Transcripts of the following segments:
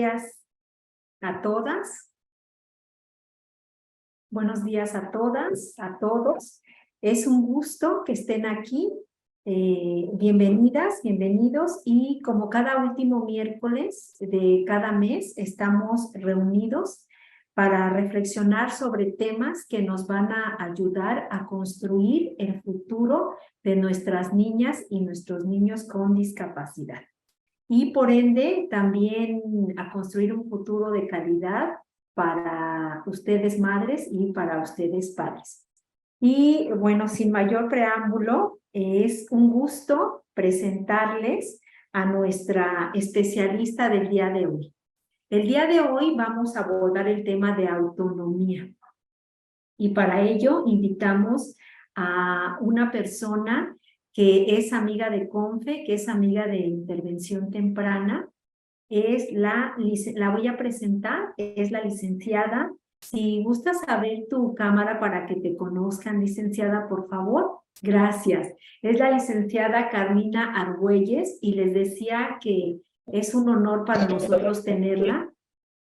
días a todas. Buenos días a todas, a todos. Es un gusto que estén aquí. Bienvenidas, bienvenidos. Y como cada último miércoles de cada mes, estamos reunidos para reflexionar sobre temas que nos van a ayudar a construir el futuro de nuestras niñas y nuestros niños con discapacidad. Y por ende, también a construir un futuro de calidad para ustedes madres y para ustedes padres. Y bueno, sin mayor preámbulo, es un gusto presentarles a nuestra especialista del día de hoy. El día de hoy vamos a abordar el tema de autonomía. Y para ello invitamos a una persona que es amiga de CONFE, que es amiga de Intervención Temprana. La voy a presentar, es la licenciada. Si gustas abrir tu cámara para que te conozcan, licenciada, por favor. Gracias. Es la licenciada Carmina Argüelles y les decía que es un honor para nosotros tenerla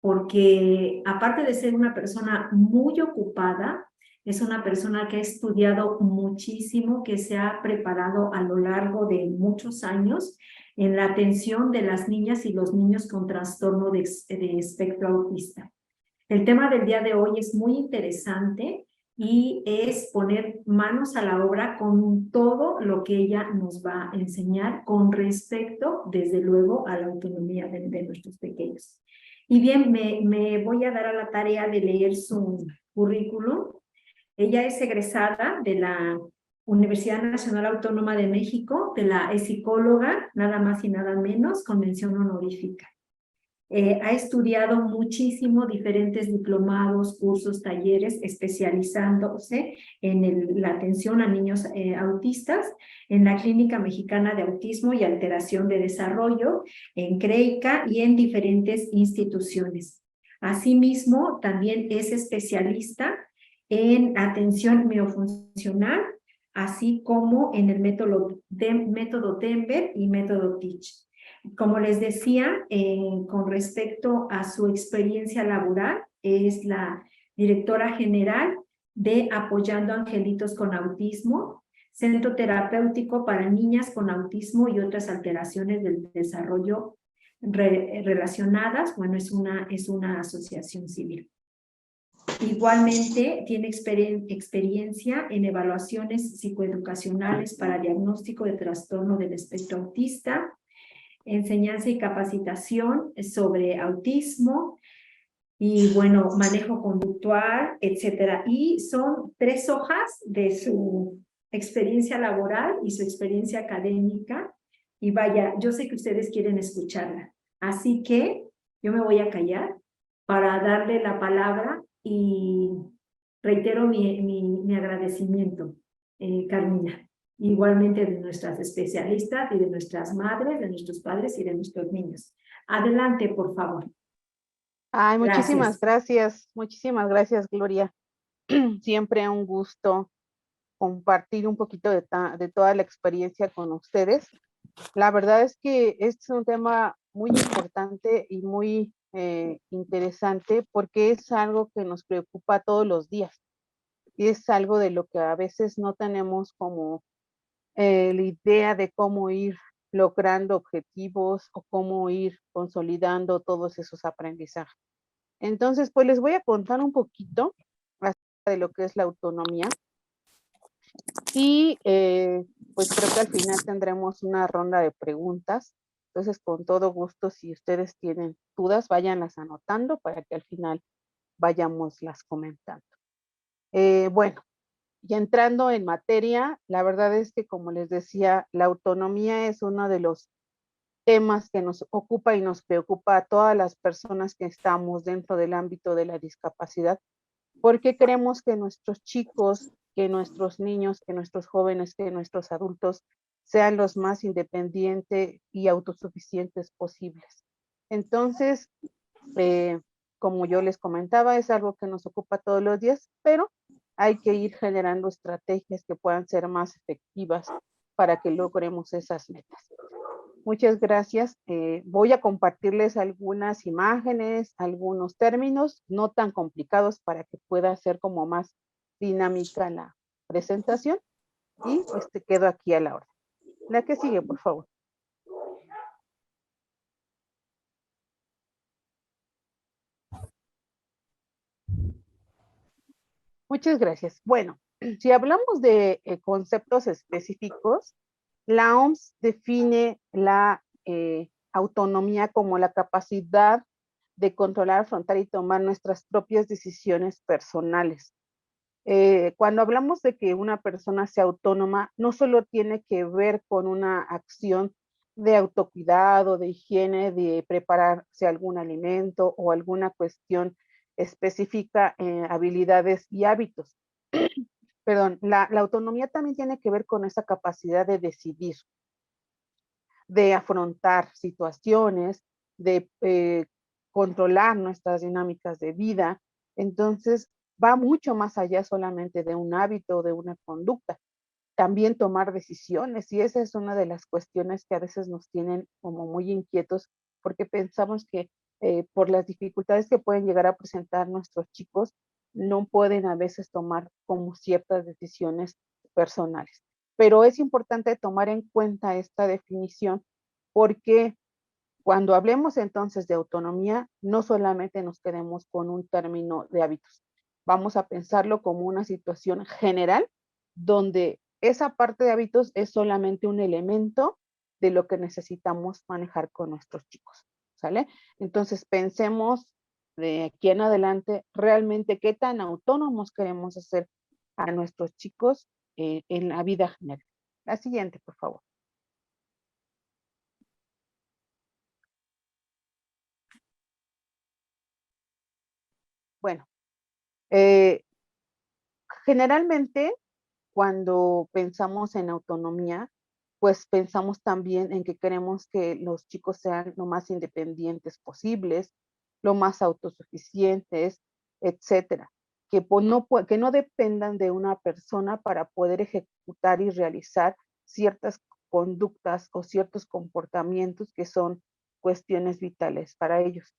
porque aparte de ser una persona muy ocupada, es una persona que ha estudiado muchísimo, que se ha preparado a lo largo de muchos años en la atención de las niñas y los niños con trastorno de espectro autista. El tema del día de hoy es muy interesante y es poner manos a la obra con todo lo que ella nos va a enseñar con respecto, desde luego, a la autonomía de nuestros pequeños. Y bien, me voy a dar a la tarea de leer su currículum. Ella es egresada de la Universidad Nacional Autónoma de México, es psicóloga, nada más y nada menos, con mención honorífica. Ha estudiado muchísimo diferentes diplomados, cursos, talleres, especializándose en la atención a niños autistas, en la Clínica Mexicana de Autismo y Alteración de Desarrollo, en CREICA y en diferentes instituciones. Asimismo, también es especialista en atención miofuncional, así como en el método Denver y método Teach. Como les decía, con respecto a su experiencia laboral, es la directora general de Apoyando Angelitos con Autismo, Centro Terapéutico para Niñas con Autismo y otras alteraciones del desarrollo relacionadas. Bueno, es una asociación civil. Igualmente, tiene experiencia en evaluaciones psicoeducacionales para diagnóstico de trastorno del espectro autista, enseñanza y capacitación sobre autismo y, bueno, manejo conductual, etcétera. Y son 3 hojas de su experiencia laboral y su experiencia académica. Y vaya, yo sé que ustedes quieren escucharla. Así que yo me voy a callar para darle la palabra y reitero mi agradecimiento, Carmina. Igualmente de nuestras especialistas y de nuestras madres, de nuestros padres y de nuestros niños. Adelante, por favor. Ay, Gracias. muchísimas gracias, Gloria. Siempre un gusto compartir un poquito de toda la experiencia con ustedes. La verdad es que este es un tema muy importante y muy interesante porque es algo que nos preocupa todos los días y es algo de lo que a veces no tenemos como la idea de cómo ir logrando objetivos o cómo ir consolidando todos esos aprendizajes. Entonces, pues les voy a contar un poquito acerca de lo que es la autonomía y pues creo que al final tendremos una ronda de preguntas. Entonces, con todo gusto, si ustedes tienen dudas, váyanlas anotando para que al final vayamos las comentando. Bueno, y entrando en materia, la verdad es que, como les decía, la autonomía es uno de los temas que nos ocupa y nos preocupa a todas las personas que estamos dentro del ámbito de la discapacidad, porque queremos que nuestros chicos, que nuestros niños, que nuestros jóvenes, que nuestros adultos sean los más independientes y autosuficientes posibles. Entonces, como yo les comentaba, es algo que nos ocupa todos los días, pero hay que ir generando estrategias que puedan ser más efectivas para que logremos esas metas. Muchas gracias. Voy a compartirles algunas imágenes, algunos términos no tan complicados para que pueda ser como más dinámica la presentación y pues te quedo aquí a la hora. La que sigue, por favor. Muchas gracias. Bueno, si hablamos de conceptos específicos, la OMS define la autonomía como la capacidad de controlar, afrontar y tomar nuestras propias decisiones personales. Cuando hablamos de que una persona sea autónoma, no solo tiene que ver con una acción de autocuidado, de higiene, de prepararse algún alimento o alguna cuestión específica en habilidades y hábitos. Perdón, la autonomía también tiene que ver con esa capacidad de decidir, de afrontar situaciones, de controlar nuestras dinámicas de vida. Entonces, va mucho más allá solamente de un hábito o de una conducta. También tomar decisiones, y esa es una de las cuestiones que a veces nos tienen como muy inquietos, porque pensamos que por las dificultades que pueden llegar a presentar nuestros chicos, no pueden a veces tomar como ciertas decisiones personales. Pero es importante tomar en cuenta esta definición porque cuando hablemos entonces de autonomía, no solamente nos quedemos con un término de hábitos. Vamos a pensarlo como una situación general donde esa parte de hábitos es solamente un elemento de lo que necesitamos manejar con nuestros chicos, ¿sale? Entonces pensemos de aquí en adelante realmente qué tan autónomos queremos hacer a nuestros chicos en la vida general. La siguiente, por favor. Bueno, eh, generalmente cuando pensamos en autonomía, pues pensamos también en que queremos que los chicos sean lo más independientes posibles, lo más autosuficientes, etcétera. Que no dependan de una persona para poder ejecutar y realizar ciertas conductas o ciertos comportamientos que son cuestiones vitales para ellos.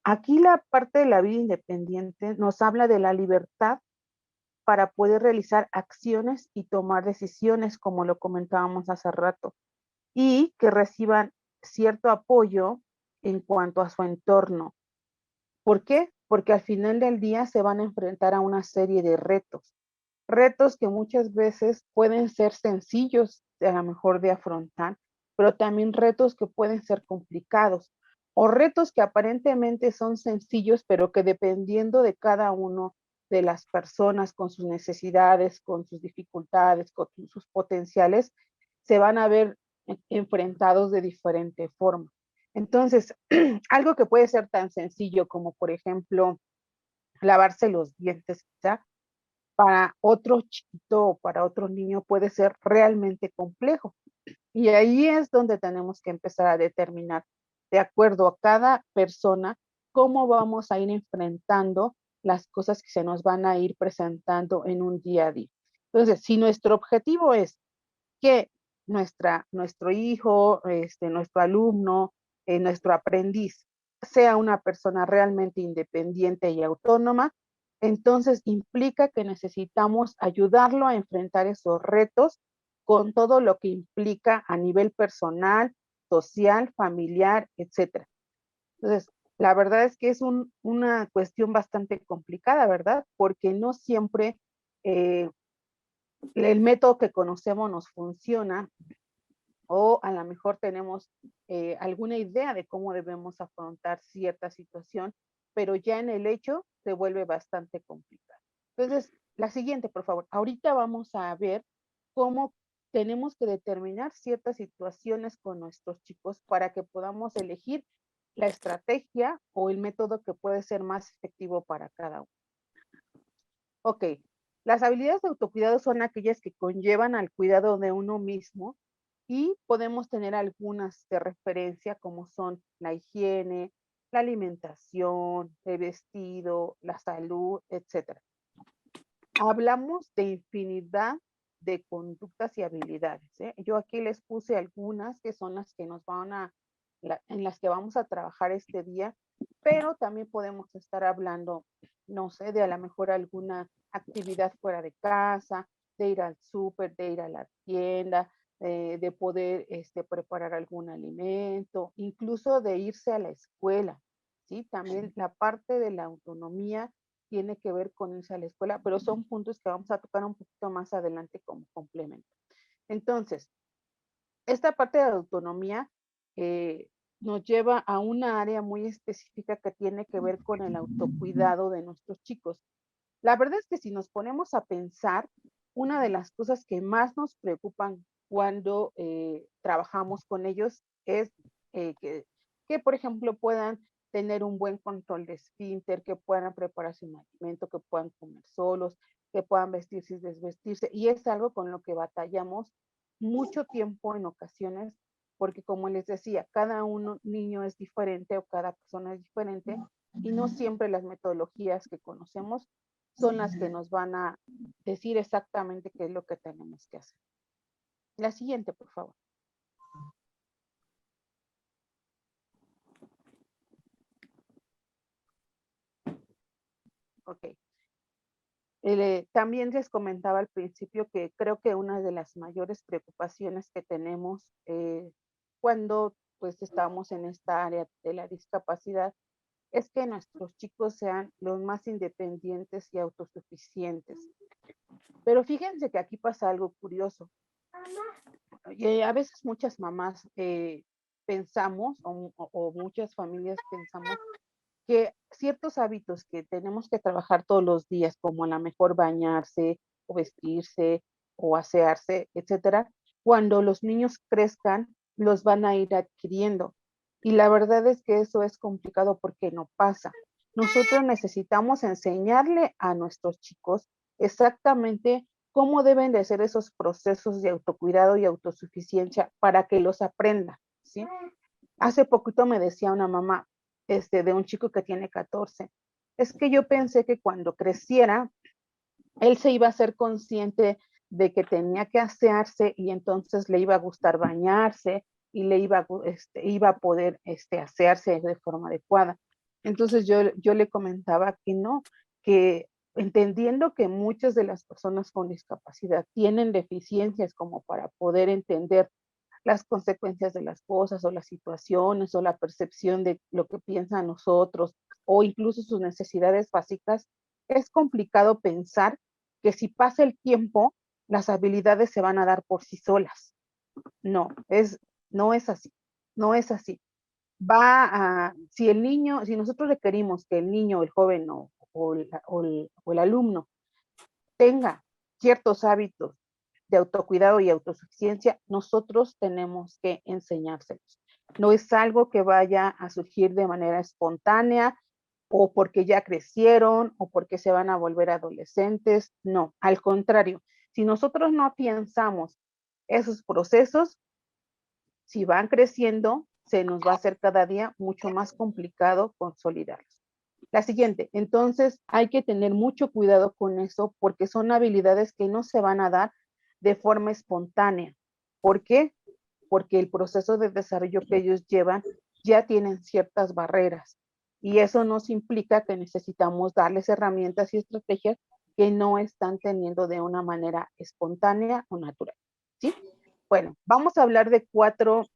Aquí la parte de la vida independiente nos habla de la libertad para poder realizar acciones y tomar decisiones, como lo comentábamos hace rato, y que reciban cierto apoyo en cuanto a su entorno. ¿Por qué? Porque al final del día se van a enfrentar a una serie de retos. Retos que muchas veces pueden ser sencillos a lo mejor de afrontar, pero también retos que pueden ser complicados o retos que aparentemente son sencillos, pero que dependiendo de cada uno de las personas con sus necesidades, con sus dificultades, con sus potenciales, se van a ver enfrentados de diferente forma. Entonces, algo que puede ser tan sencillo como, por ejemplo, lavarse los dientes, quizá, para otro chiquito o para otro niño puede ser realmente complejo. Y ahí es donde tenemos que empezar a determinar, de acuerdo a cada persona, cómo vamos a ir enfrentando las cosas que se nos van a ir presentando en un día a día. Entonces, si nuestro objetivo es que nuestro hijo, nuestro alumno, nuestro aprendiz sea una persona realmente independiente y autónoma, entonces implica que necesitamos ayudarlo a enfrentar esos retos con todo lo que implica a nivel personal, social, familiar, etcétera. Entonces, la verdad es que es una cuestión bastante complicada, ¿verdad? Porque no siempre el método que conocemos nos funciona o a lo mejor tenemos alguna idea de cómo debemos afrontar cierta situación, pero ya en el hecho se vuelve bastante complicado. Entonces, la siguiente, por favor. Ahorita vamos a ver cómo tenemos que determinar ciertas situaciones con nuestros chicos para que podamos elegir la estrategia o el método que puede ser más efectivo para cada uno. Ok, las habilidades de autocuidado son aquellas que conllevan al cuidado de uno mismo y podemos tener algunas de referencia como son la higiene, la alimentación, el vestido, la salud, etcétera. Hablamos de infinidad de conductas y habilidades, ¿eh? Yo aquí les puse algunas que son las que nos van en las que vamos a trabajar este día, pero también podemos estar hablando, no sé, de a lo mejor alguna actividad fuera de casa, de ir al súper, de ir a la tienda, de poder preparar algún alimento, incluso de irse a la escuela, ¿sí? También la parte de la autonomía tiene que ver con irse a la escuela, pero son puntos que vamos a tocar un poquito más adelante como complemento. Entonces, esta parte de autonomía nos lleva a una área muy específica que tiene que ver con el autocuidado de nuestros chicos. La verdad es que si nos ponemos a pensar, una de las cosas que más nos preocupan cuando trabajamos con ellos es que, por ejemplo, puedan tener un buen control de esfínter, que puedan prepararse un alimento, que puedan comer solos, que puedan vestirse y desvestirse. Y es algo con lo que batallamos mucho tiempo en ocasiones, porque como les decía, cada niño es diferente o cada persona es diferente y no siempre las metodologías que conocemos son las que nos van a decir exactamente qué es lo que tenemos que hacer. La siguiente, por favor. Ok. También les comentaba al principio que creo que una de las mayores preocupaciones que tenemos cuando pues estamos en esta área de la discapacidad es que nuestros chicos sean los más independientes y autosuficientes. Pero fíjense que aquí pasa algo curioso. A veces muchas mamás pensamos o muchas familias pensamos que ciertos hábitos que tenemos que trabajar todos los días, como a lo mejor bañarse o vestirse o asearse, etcétera, cuando los niños crezcan, los van a ir adquiriendo. Y la verdad es que eso es complicado porque no pasa. Nosotros necesitamos enseñarle a nuestros chicos exactamente cómo deben de ser esos procesos de autocuidado y autosuficiencia para que los aprendan, ¿sí? Hace poquito me decía una mamá de un chico que tiene 14, es que yo pensé que cuando creciera, él se iba a ser consciente de que tenía que asearse y entonces le iba a gustar bañarse y iba a poder asearse de forma adecuada. Entonces yo le comentaba que no, que entendiendo que muchas de las personas con discapacidad tienen deficiencias como para poder entender las consecuencias de las cosas o las situaciones o la percepción de lo que piensan nosotros o incluso sus necesidades básicas, es complicado pensar que si pasa el tiempo, las habilidades se van a dar por sí solas. No, no es así, no es así. Si nosotros requerimos que el niño, el joven o el alumno tenga ciertos hábitos de autocuidado y autosuficiencia, nosotros tenemos que enseñárselos. No es algo que vaya a surgir de manera espontánea o porque ya crecieron o porque se van a volver adolescentes. No, al contrario, si nosotros no afianzamos esos procesos, si van creciendo, se nos va a hacer cada día mucho más complicado consolidarlos. La siguiente, entonces hay que tener mucho cuidado con eso porque son habilidades que no se van a dar de forma espontánea. ¿Por qué? Porque el proceso de desarrollo que ellos llevan ya tienen ciertas barreras y eso nos implica que necesitamos darles herramientas y estrategias que no están teniendo de una manera espontánea o natural. ¿Sí? Bueno, vamos a hablar de 4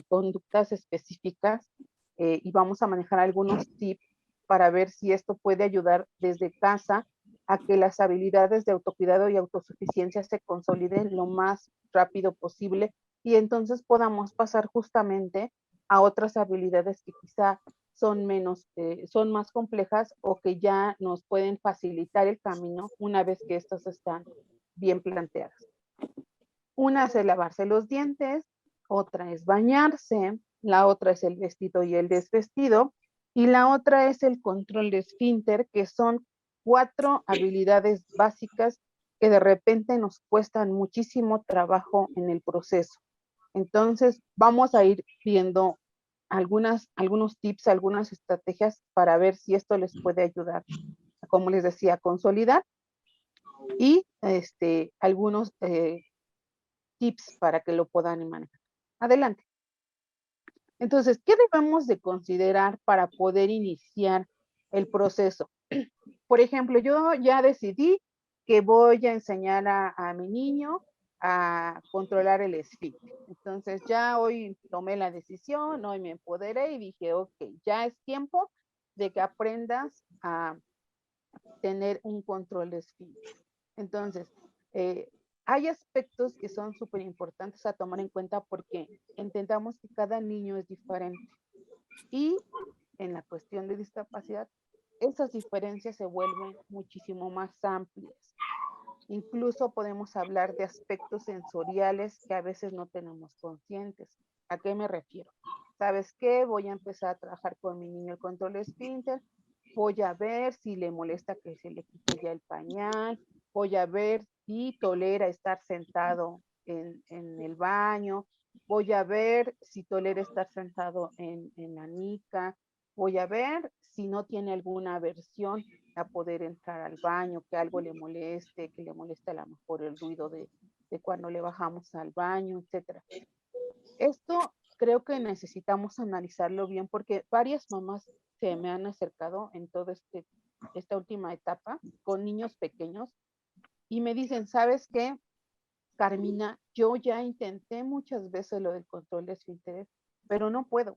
conductas específicas y vamos a manejar algunos tips para ver si esto puede ayudar desde casa a que las habilidades de autocuidado y autosuficiencia se consoliden lo más rápido posible y entonces podamos pasar justamente a otras habilidades que quizá son son más complejas o que ya nos pueden facilitar el camino una vez que estas están bien planteadas. Una es el lavarse los dientes, otra es bañarse, la otra es el vestido y el desvestido, y la otra es el control de esfínter, que son 4 habilidades básicas que de repente nos cuestan muchísimo trabajo en el proceso. Entonces, vamos a ir viendo algunos tips, algunas estrategias para ver si esto les puede ayudar, como les decía, a consolidar y algunos tips para que lo puedan manejar. Adelante. Entonces, ¿qué debemos de considerar para poder iniciar el proceso? Por ejemplo, yo ya decidí que voy a enseñar a mi niño a controlar el esfínter. Entonces, ya hoy tomé la decisión, hoy me empoderé y dije, ok, ya es tiempo de que aprendas a tener un control de esfínter. Entonces, hay aspectos que son súper importantes a tomar en cuenta porque entendamos que cada niño es diferente. Y en la cuestión de discapacidad, esas diferencias se vuelven muchísimo más amplias. Incluso podemos hablar de aspectos sensoriales que a veces no tenemos conscientes. ¿A qué me refiero? ¿Sabes qué? Voy a empezar a trabajar con mi niño el control de esfínter. Voy a ver si le molesta que se le quite ya el pañal. Voy a ver si tolera estar sentado en el baño. Voy a ver si tolera estar sentado en la nica. Voy a ver si no tiene alguna aversión a poder entrar al baño, que algo le moleste, que le moleste a lo mejor el ruido de cuando le bajamos al baño, etcétera. Esto creo que necesitamos analizarlo bien porque varias mamás se me han acercado en toda esta última etapa con niños pequeños y me dicen, ¿sabes qué, Carmina? Yo ya intenté muchas veces lo del control de esfínteres, pero no puedo.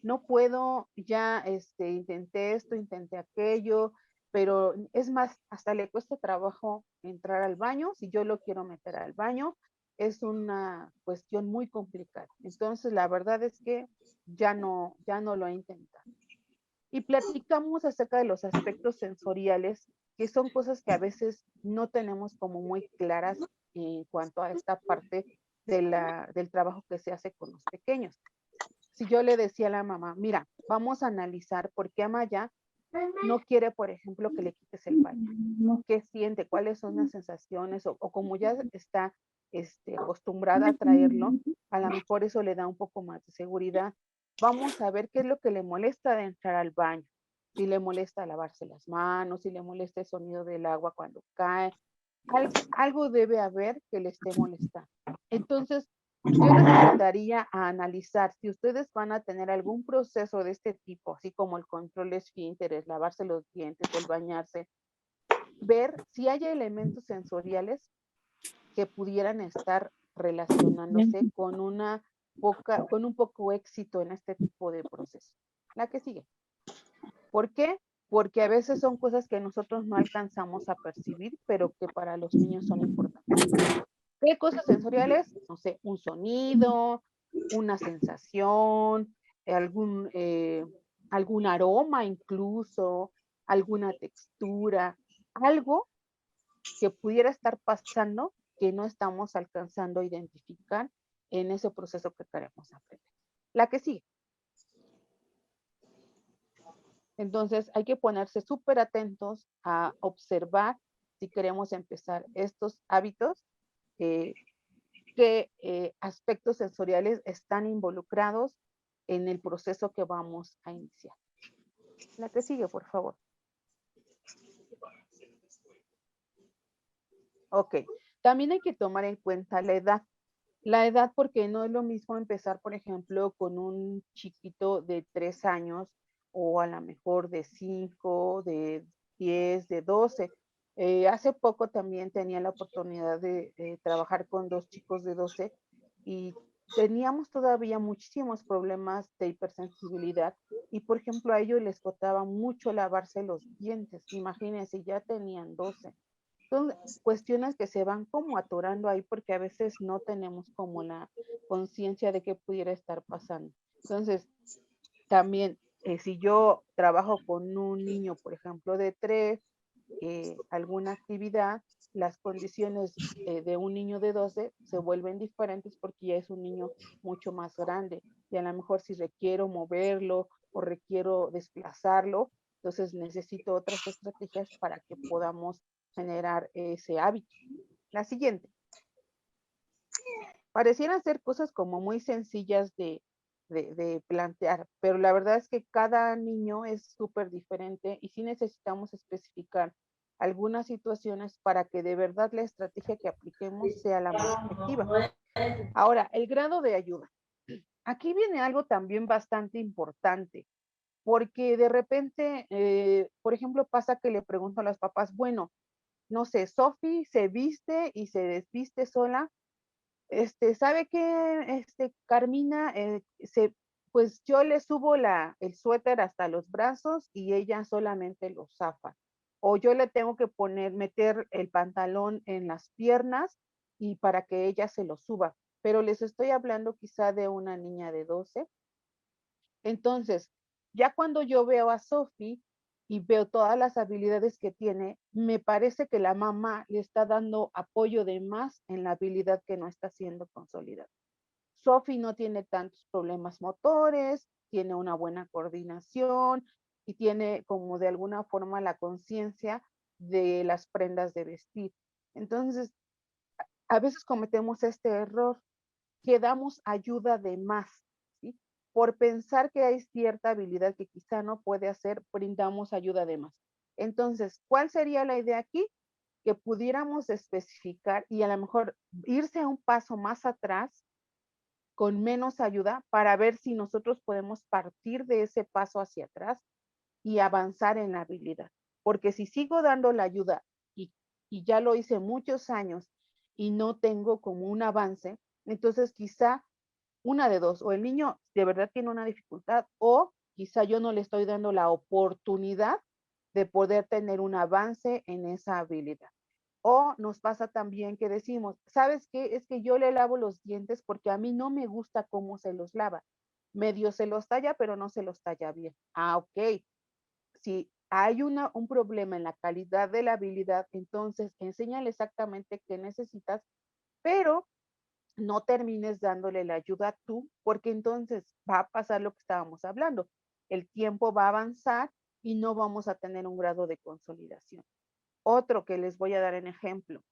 No puedo, ya intenté esto, intenté aquello, pero es más, hasta le cuesta trabajo entrar al baño. Si yo lo quiero meter al baño, es una cuestión muy complicada. Entonces, la verdad es que ya no lo he intentado. Y platicamos acerca de los aspectos sensoriales, que son cosas que a veces no tenemos como muy claras en cuanto a esta parte del trabajo que se hace con los pequeños. Si yo le decía a la mamá, mira, vamos a analizar por qué Amaya no quiere, por ejemplo, que le quites el pañal. ¿Qué siente? ¿Cuáles son las sensaciones? O como ya está acostumbrada a traerlo, a lo mejor eso le da un poco más de seguridad. Vamos a ver qué es lo que le molesta de entrar al baño. Si le molesta lavarse las manos, si le molesta el sonido del agua cuando cae. Algo debe haber que le esté molestando. Entonces, yo les invitaría a analizar si ustedes van a tener algún proceso de este tipo, así como el control de esfínteres, lavarse los dientes, el bañarse, ver si hay elementos sensoriales que pudieran estar relacionándose con con un poco éxito en este tipo de proceso. La que sigue. ¿Por qué? Porque a veces son cosas que nosotros no alcanzamos a percibir, pero que para los niños son importantes. ¿Qué cosas sensoriales? No sé, un sonido, una sensación, algún aroma incluso, alguna textura, algo que pudiera estar pasando que no estamos alcanzando a identificar en ese proceso que queremos aprender. La que sigue. Entonces hay que ponerse súper atentos a observar si queremos empezar estos hábitos, qué aspectos sensoriales están involucrados en el proceso que vamos a iniciar. La que sigue, por favor. Ok, también hay que tomar en cuenta la edad. La edad, porque no es lo mismo empezar, por ejemplo, con un chiquito de 3 años o a lo mejor de 5, de 10, de 12. Hace poco también tenía la oportunidad de trabajar con 2 chicos de 12 y teníamos todavía muchísimos problemas de hipersensibilidad y, por ejemplo, a ellos les costaba mucho lavarse los dientes. Imagínense, ya tenían 12. Son cuestiones que se van como atorando ahí porque a veces no tenemos como la conciencia de qué pudiera estar pasando. Entonces, también, si yo trabajo con un niño, por ejemplo, de 3, alguna actividad, las condiciones de un niño de 12 se vuelven diferentes porque ya es un niño mucho más grande y a lo mejor si requiero moverlo o requiero desplazarlo, entonces necesito otras estrategias para que podamos generar ese hábito. La siguiente. Parecieran ser cosas como muy sencillas de plantear, pero la verdad es que cada niño es súper diferente y sí necesitamos especificar algunas situaciones para que de verdad la estrategia que apliquemos sea la más efectiva. Ahora, el grado de ayuda. Aquí viene algo también bastante importante, porque de repente, por ejemplo, pasa que le pregunto a los papás, bueno, no sé, Sofi se viste y se desviste sola. ¿Sabe qué, Carmina? Pues yo le subo el suéter hasta los brazos y ella solamente lo zafa. O yo le tengo que meter el pantalón en las piernas y para que ella se lo suba. Pero les estoy hablando quizá de una niña de 12. Entonces, ya cuando yo veo a Sophie y veo todas las habilidades que tiene, me parece que la mamá le está dando apoyo de más en la habilidad que no está siendo consolidada. Sophie no tiene tantos problemas motores, tiene una buena coordinación y tiene como de alguna forma la conciencia de las prendas de vestir. Entonces, a veces cometemos este error, que damos ayuda de más, ¿sí? Por pensar que hay cierta habilidad que quizá no puede hacer, brindamos ayuda de más. Entonces, ¿cuál sería la idea aquí? Que pudiéramos especificar y a lo mejor irse a un paso más atrás con menos ayuda para ver si nosotros podemos partir de ese paso hacia atrás y avanzar en la habilidad. Porque si sigo dando la ayuda y, y ya lo hice muchos años y no tengo como un avance, entonces quizá una de dos, o el niño de verdad tiene una dificultad o quizá yo no le estoy dando la oportunidad de poder tener un avance en esa habilidad. O nos pasa también que decimos, ¿sabes qué? Es que yo le lavo los dientes porque a mí no me gusta cómo se los lava. Medio se los talla, pero no se los talla bien. Ah, ok. Si hay un problema en la calidad de la habilidad, entonces enséñale exactamente qué necesitas, pero no termines dándole la ayuda tú, porque entonces va a pasar lo que estábamos hablando. El tiempo va a avanzar y no vamos a tener un grado de consolidación. Otro que les voy a dar en ejemplo.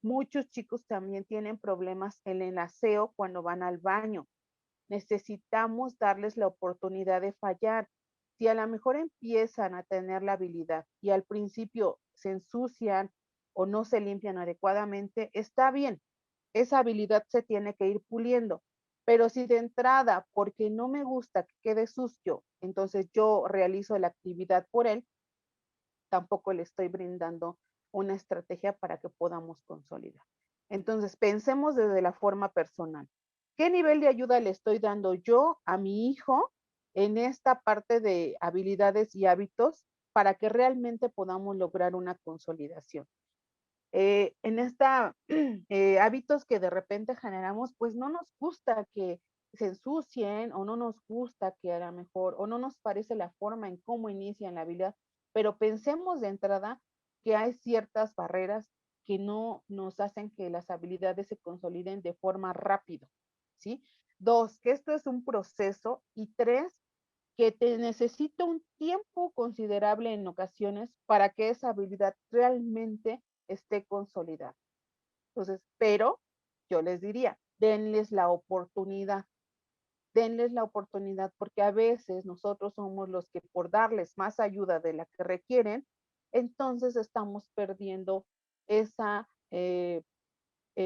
Muchos chicos también tienen problemas en el aseo cuando van al baño. Necesitamos darles la oportunidad de fallar. Si a lo mejor empiezan a tener la habilidad y al principio se ensucian o no se limpian adecuadamente, está bien, esa habilidad se tiene que ir puliendo. Pero si de entrada, porque no me gusta que quede sucio, entonces yo realizo la actividad por él, tampoco le estoy brindando una estrategia para que podamos consolidar. Entonces, pensemos desde la forma personal. ¿Qué nivel de ayuda le estoy dando yo a mi hijo en esta parte de habilidades y hábitos para que realmente podamos lograr una consolidación? En esta hábitos que de repente generamos, pues no nos gusta que se ensucien o no nos gusta que a lo mejor o no nos parece la forma en cómo inician la habilidad, pero pensemos de entrada que hay ciertas barreras que no nos hacen que las habilidades se consoliden de forma rápida, ¿sí? Dos, que esto es un proceso y tres, que te necesita un tiempo considerable en ocasiones para que esa habilidad realmente esté consolidada. Entonces, pero yo les diría, denles la oportunidad, porque a veces nosotros somos los que por darles más ayuda de la que requieren, entonces estamos perdiendo esa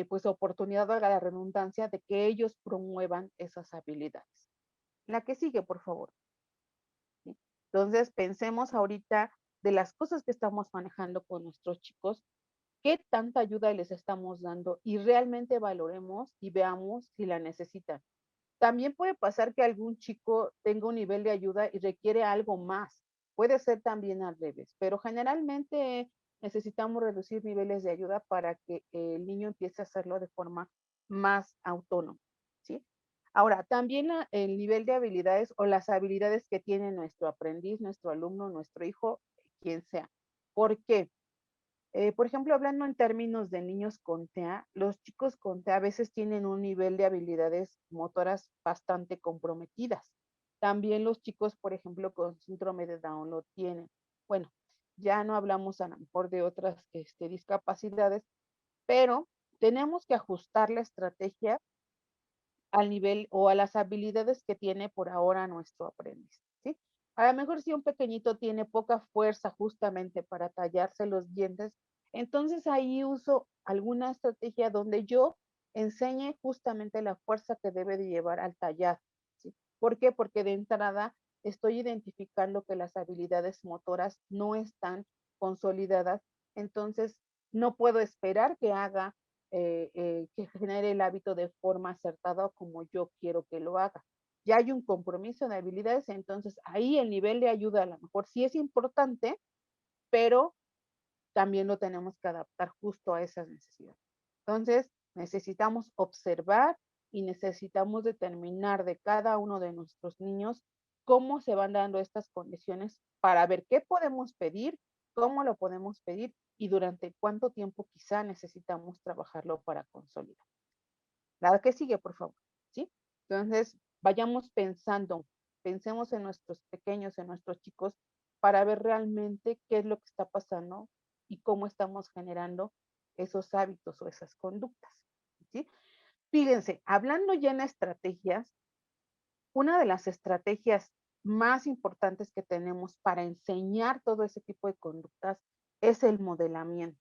pues oportunidad, valga la redundancia, de que ellos promuevan esas habilidades. La que sigue, por favor. ¿Sí? Entonces, pensemos ahorita de las cosas que estamos manejando con nuestros chicos, qué tanta ayuda les estamos dando y realmente valoremos y veamos si la necesitan. También puede pasar que algún chico tenga un nivel de ayuda y requiere algo más. Puede ser también al revés, pero generalmente necesitamos reducir niveles de ayuda para que el niño empiece a hacerlo de forma más autónoma, ¿sí? Ahora, también el nivel de habilidades o las habilidades que tiene nuestro aprendiz, nuestro alumno, nuestro hijo, quien sea. ¿Por qué? Por ejemplo, hablando en términos de niños con TEA, los chicos con TEA a veces tienen un nivel de habilidades motoras bastante comprometidas. También los chicos, por ejemplo, con síndrome de Down lo tienen. Bueno, ya no hablamos a lo mejor de otras discapacidades, pero tenemos que ajustar la estrategia al nivel o a las habilidades que tiene por ahora nuestro aprendiz, ¿sí? A lo mejor si un pequeñito tiene poca fuerza justamente para tallarse los dientes, entonces ahí uso alguna estrategia donde yo enseñe justamente la fuerza que debe de llevar al tallar, ¿sí? ¿Por qué? Porque de entrada estoy identificando que las habilidades motoras no están consolidadas, entonces no puedo esperar que haga, que genere el hábito de forma acertada como yo quiero que lo haga. Ya hay un compromiso de habilidades, entonces ahí el nivel de ayuda a lo mejor sí es importante, pero también lo tenemos que adaptar justo a esas necesidades. Entonces, necesitamos observar y necesitamos determinar de cada uno de nuestros niños cómo se van dando estas condiciones para ver qué podemos pedir, cómo lo podemos pedir y durante cuánto tiempo quizá necesitamos trabajarlo para consolidar. La que sigue, por favor, ¿sí? Entonces, vayamos pensando, pensemos en nuestros pequeños, en nuestros chicos, para ver realmente qué es lo que está pasando y cómo estamos generando esos hábitos o esas conductas, ¿sí? Fíjense, hablando ya en estrategias, una de las estrategias más importantes que tenemos para enseñar todo ese tipo de conductas es el modelamiento.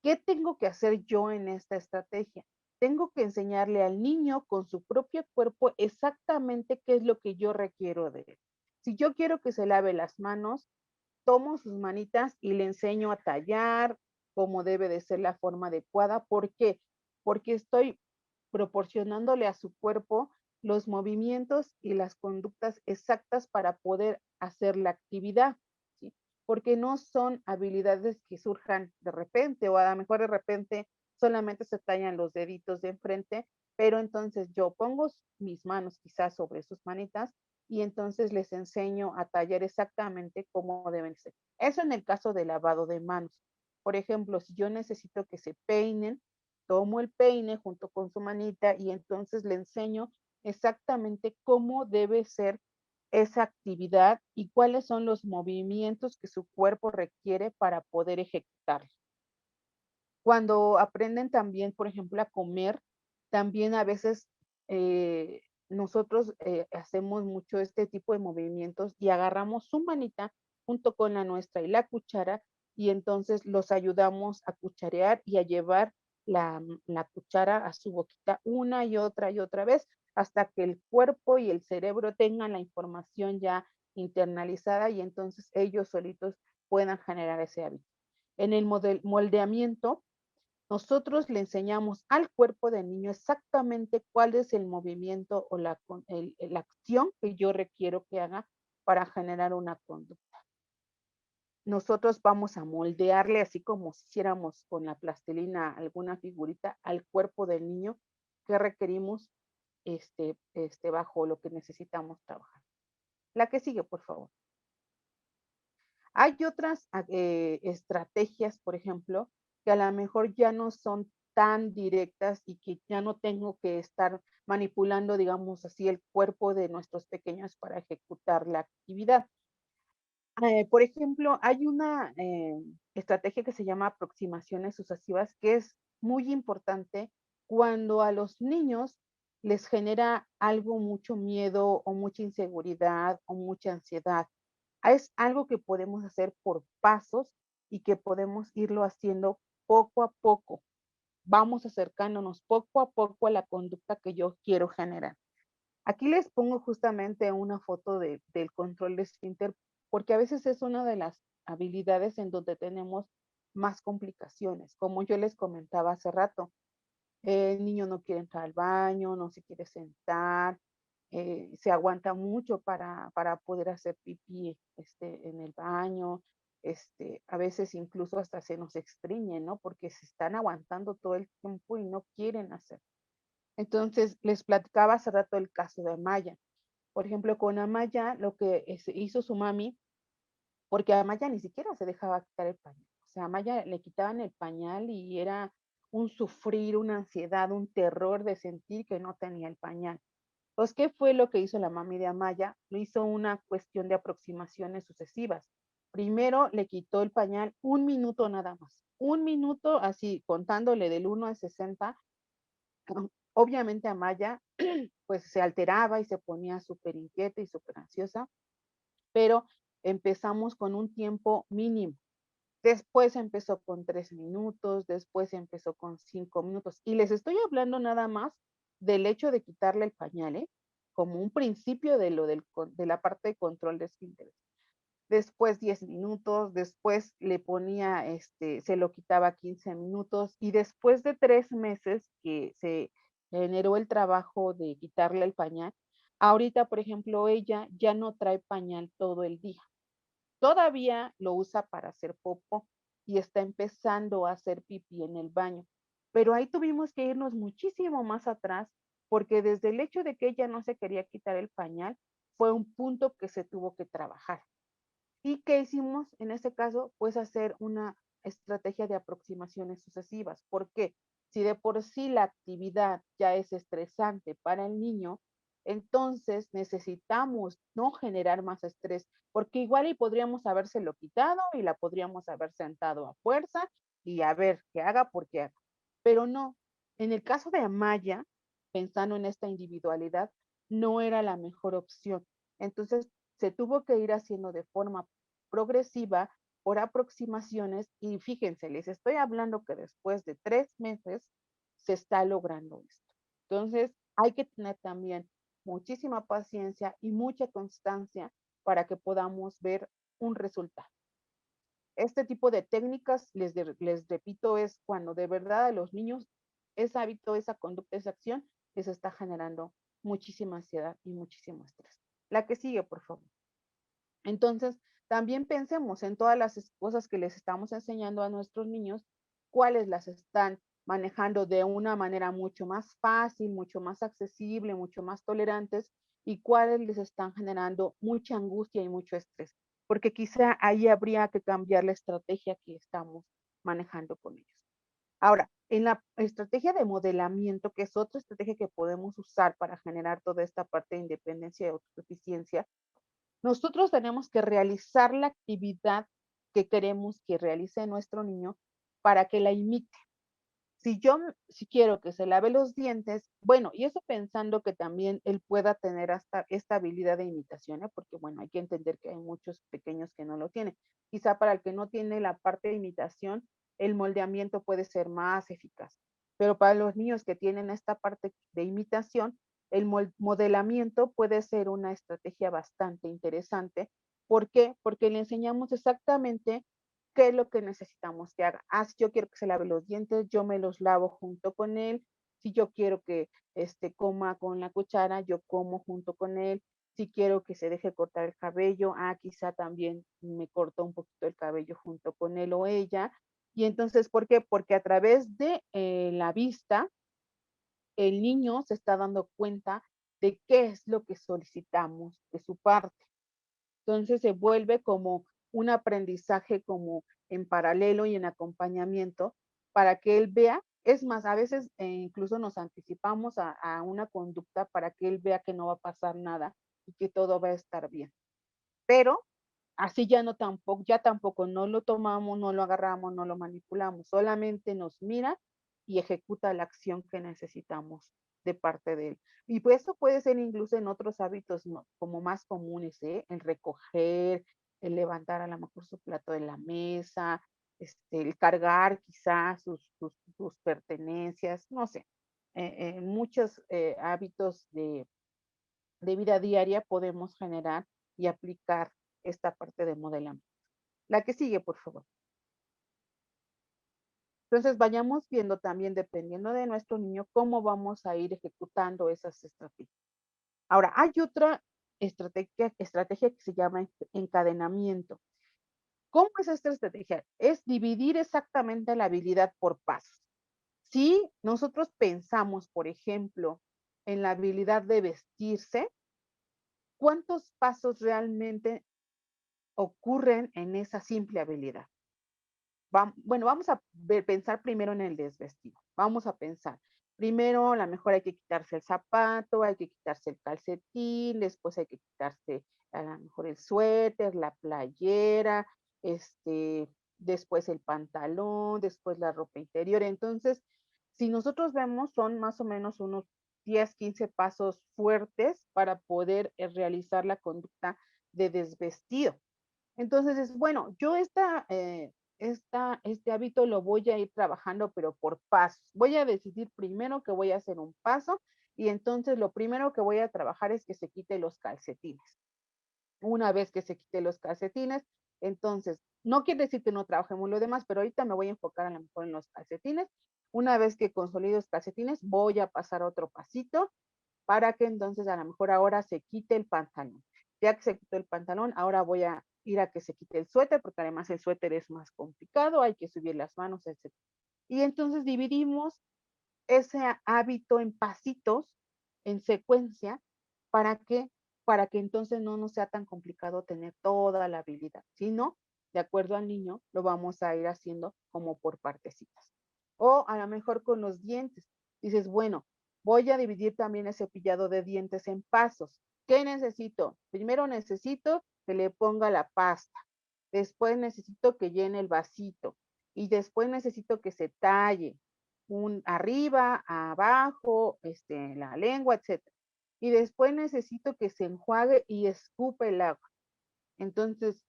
¿Qué tengo que hacer yo en esta estrategia? Tengo que enseñarle al niño con su propio cuerpo exactamente qué es lo que yo requiero de él. Si yo quiero que se lave las manos, tomo sus manitas y le enseño a tallar cómo debe de ser la forma adecuada. ¿Por qué? Porque estoy proporcionándole a su cuerpo los movimientos y las conductas exactas para poder hacer la actividad, ¿sí? Porque no son habilidades que surjan de repente o a lo mejor de repente solamente se tallan los deditos de enfrente, pero entonces yo pongo mis manos quizás sobre sus manitas y entonces les enseño a tallar exactamente cómo deben ser. Eso en el caso de lavado de manos. Por ejemplo, si yo necesito que se peinen, tomo el peine junto con su manita y entonces le enseño exactamente cómo debe ser esa actividad y cuáles son los movimientos que su cuerpo requiere para poder ejecutarlo. Cuando aprenden también, por ejemplo, a comer, también a veces nosotros hacemos mucho este tipo de movimientos y agarramos su manita junto con la nuestra y la cuchara y entonces los ayudamos a cucharear y a llevar la cuchara a su boquita una y otra vez hasta que el cuerpo y el cerebro tengan la información ya internalizada y entonces ellos solitos puedan generar ese hábito. En el moldeamiento, nosotros le enseñamos al cuerpo del niño exactamente cuál es el movimiento o la acción que yo requiero que haga para generar una conducta. Nosotros vamos a moldearle así como si hiciéramos con la plastilina alguna figurita al cuerpo del niño que requerimos bajo lo que necesitamos trabajar. La que sigue, por favor. Hay otras estrategias, por ejemplo, que a lo mejor ya no son tan directas y que ya no tengo que estar manipulando, digamos así, el cuerpo de nuestros pequeños para ejecutar la actividad. Por ejemplo, hay una estrategia que se llama aproximaciones sucesivas, que es muy importante cuando a los niños les genera algo, mucho miedo o mucha inseguridad o mucha ansiedad. Es algo que podemos hacer por pasos y que podemos irlo haciendo poco a poco. Vamos acercándonos poco a poco a la conducta que yo quiero generar. Aquí les pongo justamente una foto del control de esfínter, porque a veces es una de las habilidades en donde tenemos más complicaciones. Como yo les comentaba hace rato, el niño no quiere entrar al baño, no se quiere sentar, se aguanta mucho para poder hacer pipí en el baño, a veces incluso hasta se nos extriñe, ¿no? Porque se están aguantando todo el tiempo y no quieren hacer. Entonces, les platicaba hace rato el caso de Amaya. Por ejemplo, con Amaya, lo que hizo su mami, porque Amaya ni siquiera se dejaba quitar el pañal. O sea, a Amaya le quitaban el pañal y era un sufrir, una ansiedad, un terror de sentir que no tenía el pañal. Pues, ¿qué fue lo que hizo la mami de Amaya? Lo hizo una cuestión de aproximaciones sucesivas. Primero le quitó el pañal 1 minuto nada más. 1 minuto, así, contándole del 1 al 60. Obviamente Amaya pues se alteraba y se ponía súper inquieta y súper ansiosa. pero empezamos con un tiempo mínimo. Después empezó con 3 minutos, después empezó con 5 minutos. Y les estoy hablando nada más del hecho de quitarle el pañal, ¿eh? Como un principio de lo de la parte de control de esfínteres. Después 10 minutos, después le ponía, se lo quitaba 15 minutos y después de 3 meses que se generó el trabajo de quitarle el pañal, ahorita, por ejemplo, ella ya no trae pañal todo el día. Todavía lo usa para hacer popó y está empezando a hacer pipí en el baño. Pero ahí tuvimos que irnos muchísimo más atrás porque desde el hecho de que ella no se quería quitar el pañal, fue un punto que se tuvo que trabajar. ¿Y qué hicimos en este caso? Pues hacer una estrategia de aproximaciones sucesivas. ¿Por qué? Si de por sí la actividad ya es estresante para el niño, entonces necesitamos no generar más estrés, porque igual y podríamos habérselo quitado y la podríamos haber sentado a fuerza y a ver qué haga porque haga. Pero no, en el caso de Amaya, pensando en esta individualidad, no era la mejor opción. Entonces se tuvo que ir haciendo de forma progresiva por aproximaciones y fíjense, les estoy hablando que después de 3 meses se está logrando esto. Entonces, hay que tener también muchísima paciencia y mucha constancia para que podamos ver un resultado. Este tipo de técnicas, les repito, es cuando de verdad a los niños ese hábito, esa conducta, esa acción les está generando muchísima ansiedad y muchísimo estrés. La que sigue, por favor. Entonces, también pensemos en todas las cosas que les estamos enseñando a nuestros niños, cuáles las están manejando de una manera mucho más fácil, mucho más accesible, mucho más tolerantes y cuáles les están generando mucha angustia y mucho estrés, porque quizá ahí habría que cambiar la estrategia que estamos manejando con ellos. Ahora, en la estrategia de modelamiento, que es otra estrategia que podemos usar para generar toda esta parte de independencia y autosuficiencia, nosotros tenemos que realizar la actividad que queremos que realice nuestro niño para que la imite. Si quiero que se lave los dientes, bueno, y eso pensando que también él pueda tener hasta esta habilidad de imitación, ¿eh? Porque bueno, hay que entender que hay muchos pequeños que no lo tienen. Quizá para el que no tiene la parte de imitación, el moldeamiento puede ser más eficaz. Pero para los niños que tienen esta parte de imitación, el modelamiento puede ser una estrategia bastante interesante. ¿Por qué? Porque le enseñamos exactamente qué es lo que necesitamos que haga. Si yo quiero que se lave los dientes, yo me los lavo junto con él. Si yo quiero que coma con la cuchara, yo como junto con él. Si quiero que se deje cortar el cabello, quizá también me corto un poquito el cabello junto con él o ella. Y entonces, ¿por qué? Porque a través de la vista, el niño se está dando cuenta de qué es lo que solicitamos de su parte. Entonces se vuelve como un aprendizaje como en paralelo y en acompañamiento para que él vea. Es más, a veces incluso nos anticipamos a una conducta para que él vea que no va a pasar nada y que todo va a estar bien. Pero así ya tampoco no lo tomamos, no lo agarramos, no lo manipulamos, solamente nos mira y ejecuta la acción que necesitamos de parte de él. Y pues eso puede ser incluso en otros hábitos como más comunes, ¿eh? El recoger, el levantar a lo mejor su plato de la mesa, el cargar quizás sus pertenencias, no sé. Muchos hábitos de vida diaria podemos generar y aplicar esta parte de modelamiento. La que sigue, por favor. Entonces, vayamos viendo también, dependiendo de nuestro niño, cómo vamos a ir ejecutando esas estrategias. Ahora, hay otra estrategia que se llama encadenamiento. ¿Cómo es esta estrategia? Es dividir exactamente la habilidad por pasos. Si nosotros pensamos, por ejemplo, en la habilidad de vestirse, ¿cuántos pasos realmente ocurren en esa simple habilidad? Bueno, vamos a pensar primero en el desvestido. Vamos a pensar. Primero, a lo mejor hay que quitarse el zapato, hay que quitarse el calcetín, después hay que quitarse a lo mejor el suéter, la playera, después el pantalón, después la ropa interior. Entonces, si nosotros vemos, son más o menos unos 10, 15 pasos fuertes para poder realizar la conducta de desvestido. Entonces es, bueno, yo este hábito lo voy a ir trabajando, pero por pasos. Voy a decidir primero que voy a hacer un paso y entonces lo primero que voy a trabajar es que se quite los calcetines. Una vez que se quite los calcetines, entonces, no quiere decir que no trabajemos lo demás, pero ahorita me voy a enfocar a lo mejor en los calcetines. Una vez que consolido los calcetines, voy a pasar otro pasito para que entonces a lo mejor ahora se quite el pantalón. Ya que se quitó el pantalón, ahora voy a ir a que se quite el suéter, porque además el suéter es más complicado, hay que subir las manos, etc. Y entonces dividimos ese hábito en pasitos, en secuencia, para que, para que entonces no nos sea tan complicado tener toda la habilidad, sino, de acuerdo al niño, lo vamos a ir haciendo como por partecitas. O a lo mejor con los dientes, dices, bueno, voy a dividir también el cepillado de dientes en pasos. ¿Qué necesito? Primero necesito que le ponga la pasta, después necesito que llene el vasito y después necesito que se talle, un arriba, abajo, la lengua, etcétera. Y después necesito que se enjuague y escupe el agua. Entonces,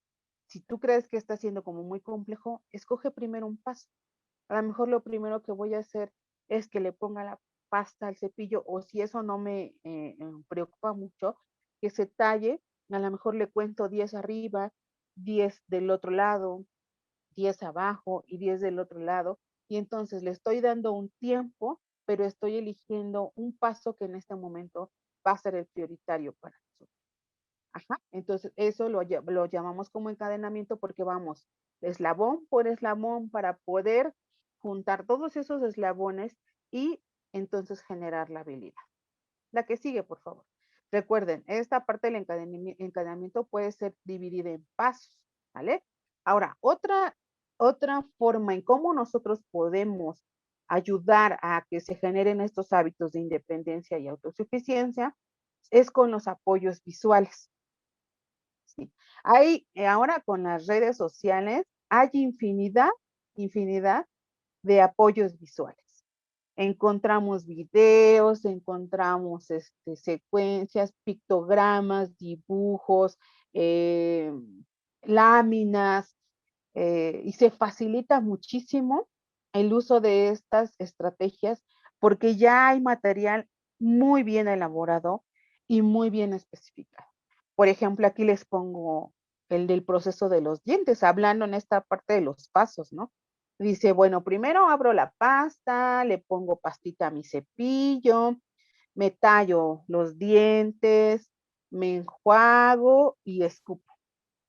si tú crees que está siendo como muy complejo, escoge primero un paso. A lo mejor lo primero que voy a hacer es que le ponga la pasta al cepillo, o si eso no me preocupa mucho, que se talle, a lo mejor le cuento 10 arriba, 10 del otro lado, 10 abajo y 10 del otro lado, y entonces le estoy dando un tiempo, pero estoy eligiendo un paso que en este momento va a ser el prioritario para nosotros. Ajá. Entonces eso lo llamamos como encadenamiento porque vamos eslabón por eslabón para poder juntar todos esos eslabones y entonces generar la habilidad. La que sigue, por favor. Recuerden, esta parte del encadenamiento puede ser dividida en pasos, ¿vale? Ahora, otra forma en cómo nosotros podemos ayudar a que se generen estos hábitos de independencia y autosuficiencia es con los apoyos visuales. ¿Sí? Hay, ahora con las redes sociales, hay infinidad de apoyos visuales. Encontramos videos, encontramos secuencias, pictogramas, dibujos, láminas, y se facilita muchísimo el uso de estas estrategias porque ya hay material muy bien elaborado y muy bien especificado. Por ejemplo, aquí les pongo el del proceso de los dientes, hablando en esta parte de los pasos, ¿no? Dice, bueno, primero abro la pasta, le pongo pastita a mi cepillo, me tallo los dientes, me enjuago y escupo.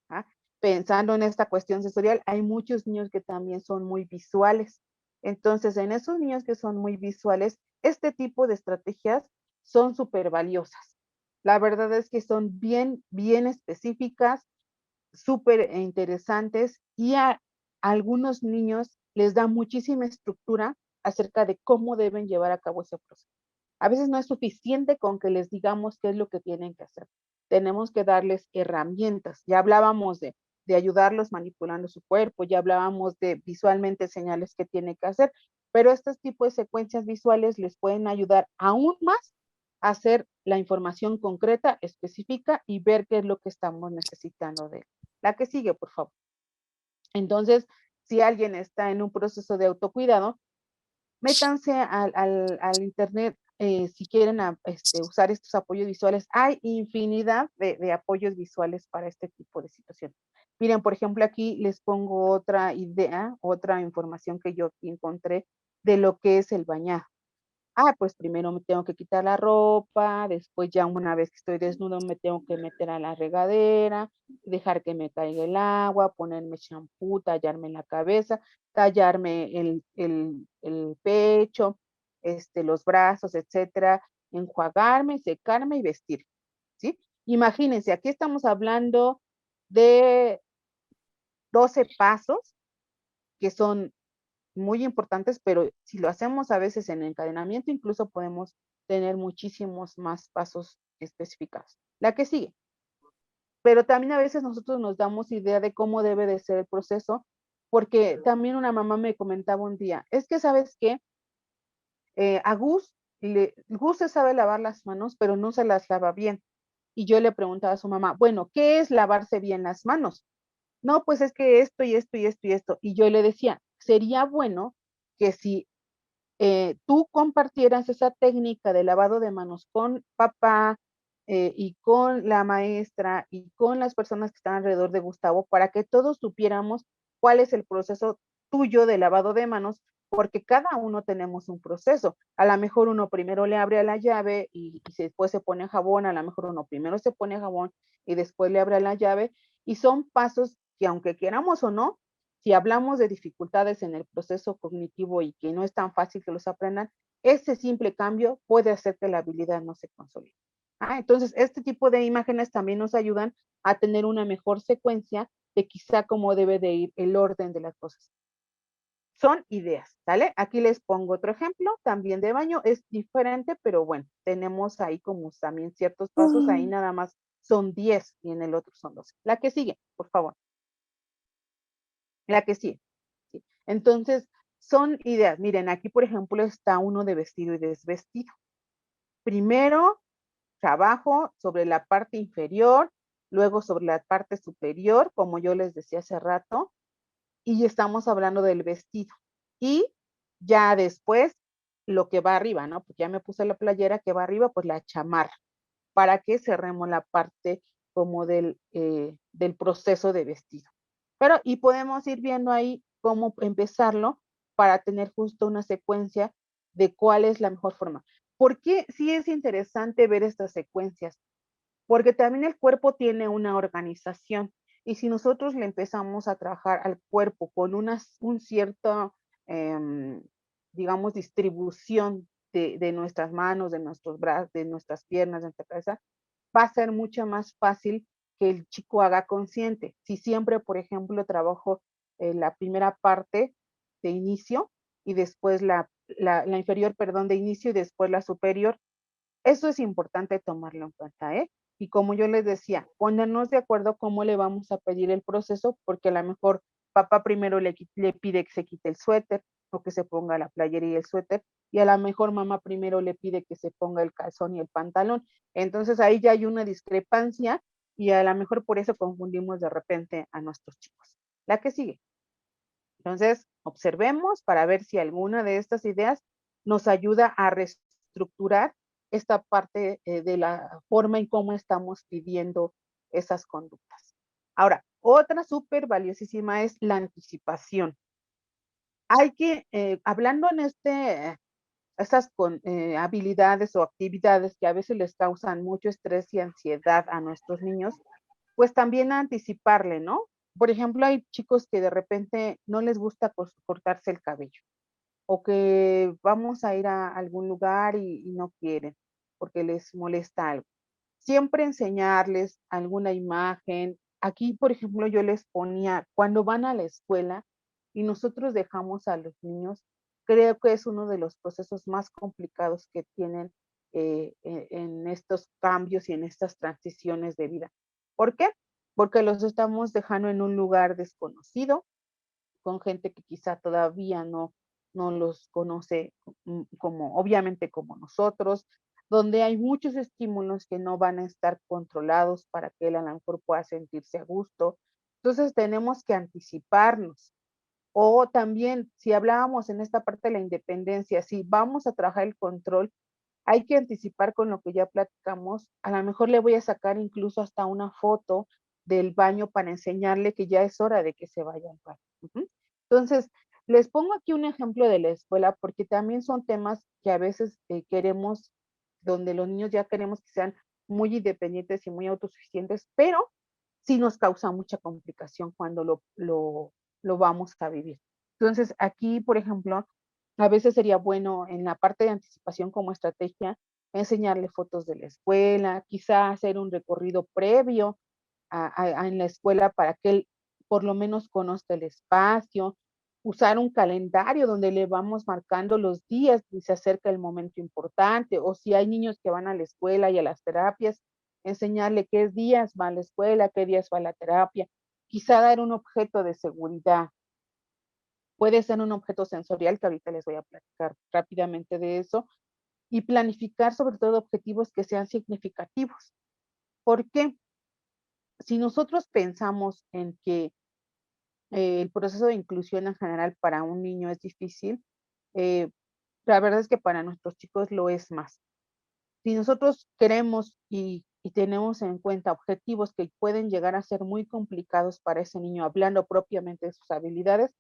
¿Ah? Pensando en esta cuestión sensorial, hay muchos niños que también son muy visuales. Entonces, en esos niños que son muy visuales, este tipo de estrategias son súper valiosas. La verdad es que son bien específicas, súper interesantes y a algunos niños les da muchísima estructura acerca de cómo deben llevar a cabo ese proceso. A veces no es suficiente con que les digamos qué es lo que tienen que hacer. Tenemos que darles herramientas. Ya hablábamos de ayudarlos manipulando su cuerpo, ya hablábamos de visualmente señales que tienen que hacer, pero estos tipos de secuencias visuales les pueden ayudar aún más a hacer la información concreta, específica y ver qué es lo que estamos necesitando de él. La que sigue, por favor. Entonces, si alguien está en un proceso de autocuidado, métanse al internet si quieren usar estos apoyos visuales. Hay infinidad de apoyos visuales para este tipo de situaciones. Miren, por ejemplo, aquí les pongo otra idea, otra información que yo aquí encontré de lo que es el bañado. Pues primero me tengo que quitar la ropa, después ya una vez que estoy desnudo me tengo que meter a la regadera, dejar que me caiga el agua, ponerme champú, tallarme la cabeza, tallarme el pecho, los brazos, etcétera, enjuagarme, secarme y vestir, ¿sí? Imagínense, aquí estamos hablando de 12 pasos que son muy importantes, pero si lo hacemos a veces en encadenamiento, incluso podemos tener muchísimos más pasos especificados. La que sigue. Pero también a veces nosotros nos damos idea de cómo debe de ser el proceso, porque también una mamá me comentaba un día, es que sabes qué, a Gus se sabe lavar las manos, pero no se las lava bien. y yo le preguntaba a su mamá, bueno, ¿qué es lavarse bien las manos? No, pues es que esto y esto y esto y esto. Y yo le decía, sería bueno que si tú compartieras esa técnica de lavado de manos con papá y con la maestra y con las personas que están alrededor de Gustavo para que todos supiéramos cuál es el proceso tuyo de lavado de manos, porque cada uno tenemos un proceso. A lo mejor uno primero le abre a la llave y después se pone jabón, a lo mejor uno primero se pone jabón y después le abre a la llave, y son pasos que aunque queramos o no, si hablamos de dificultades en el proceso cognitivo y que no es tan fácil que los aprendan, ese simple cambio puede hacer que la habilidad no se consolide. Entonces, este tipo de imágenes también nos ayudan a tener una mejor secuencia de quizá cómo debe de ir el orden de las cosas. Son ideas, ¿sale? Aquí les pongo otro ejemplo, también de baño, es diferente, pero bueno, tenemos ahí como también ciertos pasos, ahí nada más son 10 y en el otro son 12. La que sigue, por favor. La que sigue. ¿Sí? Entonces, son ideas. Miren, aquí, por ejemplo, está uno de vestido y desvestido. Primero, trabajo sobre la parte inferior, luego sobre la parte superior, como yo les decía hace rato, y estamos hablando del vestido. Y ya después, lo que va arriba, ¿no? Porque ya me puse la playera que va arriba, pues la chamarra, para que cerremos la parte como del proceso de vestido. Pero, y podemos ir viendo ahí cómo empezarlo para tener justo una secuencia de cuál es la mejor forma. ¿Por qué sí es interesante ver estas secuencias? Porque también el cuerpo tiene una organización y si nosotros le empezamos a trabajar al cuerpo con un cierto, eh, digamos, distribución de nuestras manos, de nuestros brazos, de nuestras piernas, de nuestra cabeza, va a ser mucho más fácil que el chico haga consciente. Si siempre, por ejemplo, trabajo la primera parte de inicio y después la inferior, perdón, de inicio y después la superior, eso es importante tomarlo en cuenta, ¿eh? Y como yo les decía, ponernos de acuerdo cómo le vamos a pedir el proceso, porque a lo mejor papá primero le pide que se quite el suéter o que se ponga la playera y el suéter, y a lo mejor mamá primero le pide que se ponga el calzón y el pantalón. Entonces ahí ya hay una discrepancia y a lo mejor por eso confundimos de repente a nuestros chicos. La que sigue. Entonces, observemos para ver si alguna de estas ideas nos ayuda a reestructurar esta parte de la forma en cómo estamos pidiendo esas conductas. Ahora, otra súper valiosísima es la anticipación. Hay que, hablando en esas habilidades o actividades que a veces les causan mucho estrés y ansiedad a nuestros niños, pues también anticiparle, ¿no? Por ejemplo, hay chicos que de repente no les gusta cortarse el cabello o que vamos a ir a algún lugar y no quieren porque les molesta algo. Siempre enseñarles alguna imagen. Aquí, por ejemplo, yo les ponía, cuando van a la escuela y nosotros dejamos a los niños, creo que es uno de los procesos más complicados que tienen en estos cambios y en estas transiciones de vida. ¿Por qué? Porque los estamos dejando en un lugar desconocido, con gente que quizá todavía no los conoce como, obviamente como nosotros, donde hay muchos estímulos que no van a estar controlados para que él a lo mejor pueda sentirse a gusto. Entonces tenemos que anticiparnos. O también, si hablábamos en esta parte de la independencia, si vamos a trabajar el control, hay que anticipar con lo que ya platicamos. A lo mejor le voy a sacar incluso hasta una foto del baño para enseñarle que ya es hora de que se vaya al baño. Entonces, les pongo aquí un ejemplo de la escuela porque también son temas que a veces queremos, donde los niños ya queremos que sean muy independientes y muy autosuficientes, pero sí nos causa mucha complicación cuando lo vamos a vivir. Entonces, aquí, por ejemplo, a veces sería bueno en la parte de anticipación como estrategia enseñarle fotos de la escuela, quizá hacer un recorrido previo en la escuela para que él por lo menos conozca el espacio, usar un calendario donde le vamos marcando los días y se acerca el momento importante, o si hay niños que van a la escuela y a las terapias, enseñarle qué días va a la escuela, qué días va a la terapia, quizá dar un objeto de seguridad. Puede ser un objeto sensorial, que ahorita les voy a platicar rápidamente de eso, y planificar sobre todo objetivos que sean significativos. ¿Por qué? Si nosotros pensamos en que el proceso de inclusión en general para un niño es difícil, eh, la verdad es que para nuestros chicos lo es más. Si nosotros queremos y tenemos en cuenta objetivos que pueden llegar a ser muy complicados para ese niño, hablando propiamente de sus habilidades,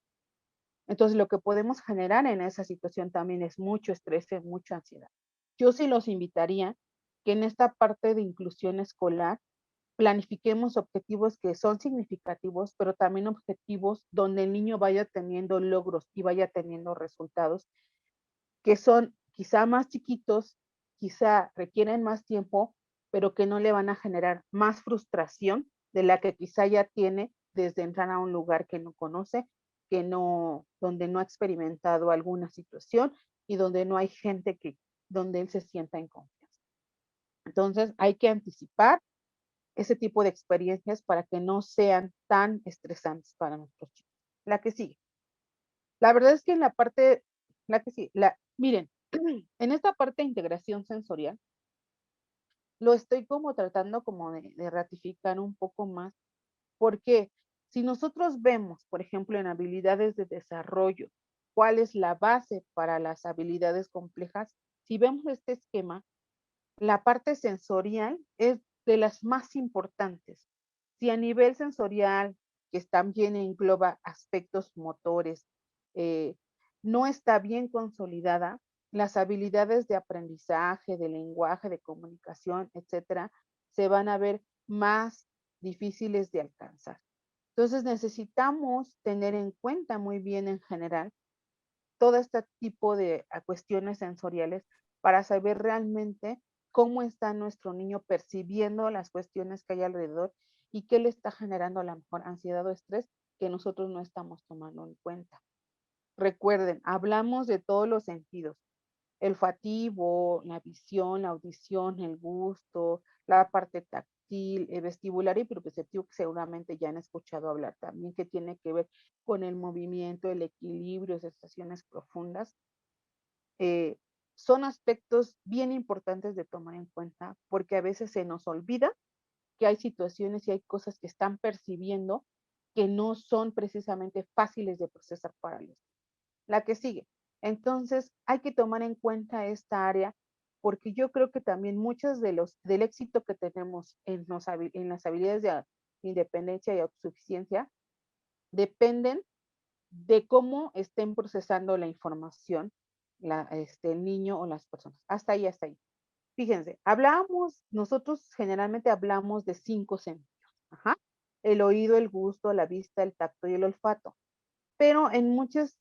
entonces lo que podemos generar en esa situación también es mucho estrés, y mucha ansiedad. Yo sí los invitaría que en esta parte de inclusión escolar planifiquemos objetivos que son significativos, pero también objetivos donde el niño vaya teniendo logros y vaya teniendo resultados que son quizá más chiquitos, quizá requieren más tiempo, pero que no le van a generar más frustración de la que quizá ya tiene desde entrar a un lugar que no conoce, que no, donde no ha experimentado alguna situación y donde no hay gente que, donde él se sienta en confianza. Entonces hay que anticipar ese tipo de experiencias para que no sean tan estresantes para nuestros chicos. La que sigue. La verdad es que en la parte, la que sigue, miren, en esta parte de integración sensorial, lo estoy como tratando como de ratificar un poco más, porque si nosotros vemos, por ejemplo, en habilidades de desarrollo, cuál es la base para las habilidades complejas, si vemos este esquema, la parte sensorial es de las más importantes. Si a nivel sensorial, que también engloba aspectos motores, eh, no está bien consolidada, las habilidades de aprendizaje, de lenguaje, de comunicación, etcétera, se van a ver más difíciles de alcanzar. Entonces necesitamos tener en cuenta muy bien en general todo este tipo de cuestiones sensoriales para saber realmente cómo está nuestro niño percibiendo las cuestiones que hay alrededor y qué le está generando a lo mejor ansiedad o estrés que nosotros no estamos tomando en cuenta. Recuerden, hablamos de todos los sentidos, el olfativo, la visión, la audición, el gusto, la parte táctil, el vestibular y propioceptivo, que seguramente ya han escuchado hablar también, que tiene que ver con el movimiento, el equilibrio, sensaciones profundas. eh, Son aspectos bien importantes de tomar en cuenta porque a veces se nos olvida que hay situaciones y hay cosas que están percibiendo que no son precisamente fáciles de procesar para ellos. La que sigue. Entonces, hay que tomar en cuenta esta área porque yo creo que también muchos del éxito que tenemos en las habilidades de independencia y autosuficiencia dependen de cómo estén procesando la información el niño o las personas. Hasta ahí, hasta ahí. Fíjense, nosotros generalmente hablamos de 5 sentidos. Ajá. El oído, el gusto, la vista, el tacto y el olfato. Pero en muchas,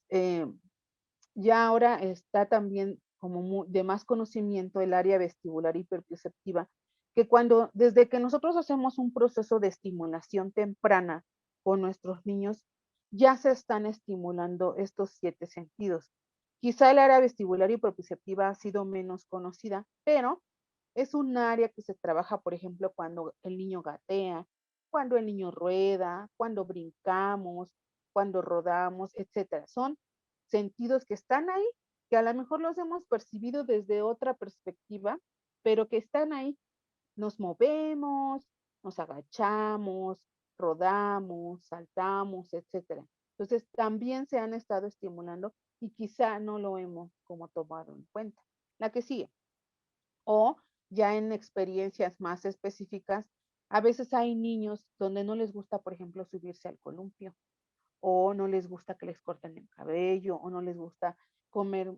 ya ahora está también como de más conocimiento el área vestibular hiperperceptiva, que desde que nosotros hacemos un proceso de estimulación temprana con nuestros niños, ya se están estimulando estos 7 sentidos. Quizá el área vestibular y propioceptiva ha sido menos conocida, pero es un área que se trabaja, por ejemplo, cuando el niño gatea, cuando el niño rueda, cuando brincamos, cuando rodamos, etcétera. Son sentidos que están ahí, que a lo mejor los hemos percibido desde otra perspectiva, pero que están ahí. Nos movemos, nos agachamos, rodamos, saltamos, etcétera. Entonces, también se han estado estimulando y quizá no lo hemos como tomado en cuenta. La que sigue. O ya en experiencias más específicas, a veces hay niños donde no les gusta, por ejemplo, subirse al columpio o no les gusta que les corten el cabello, o no les gusta comer,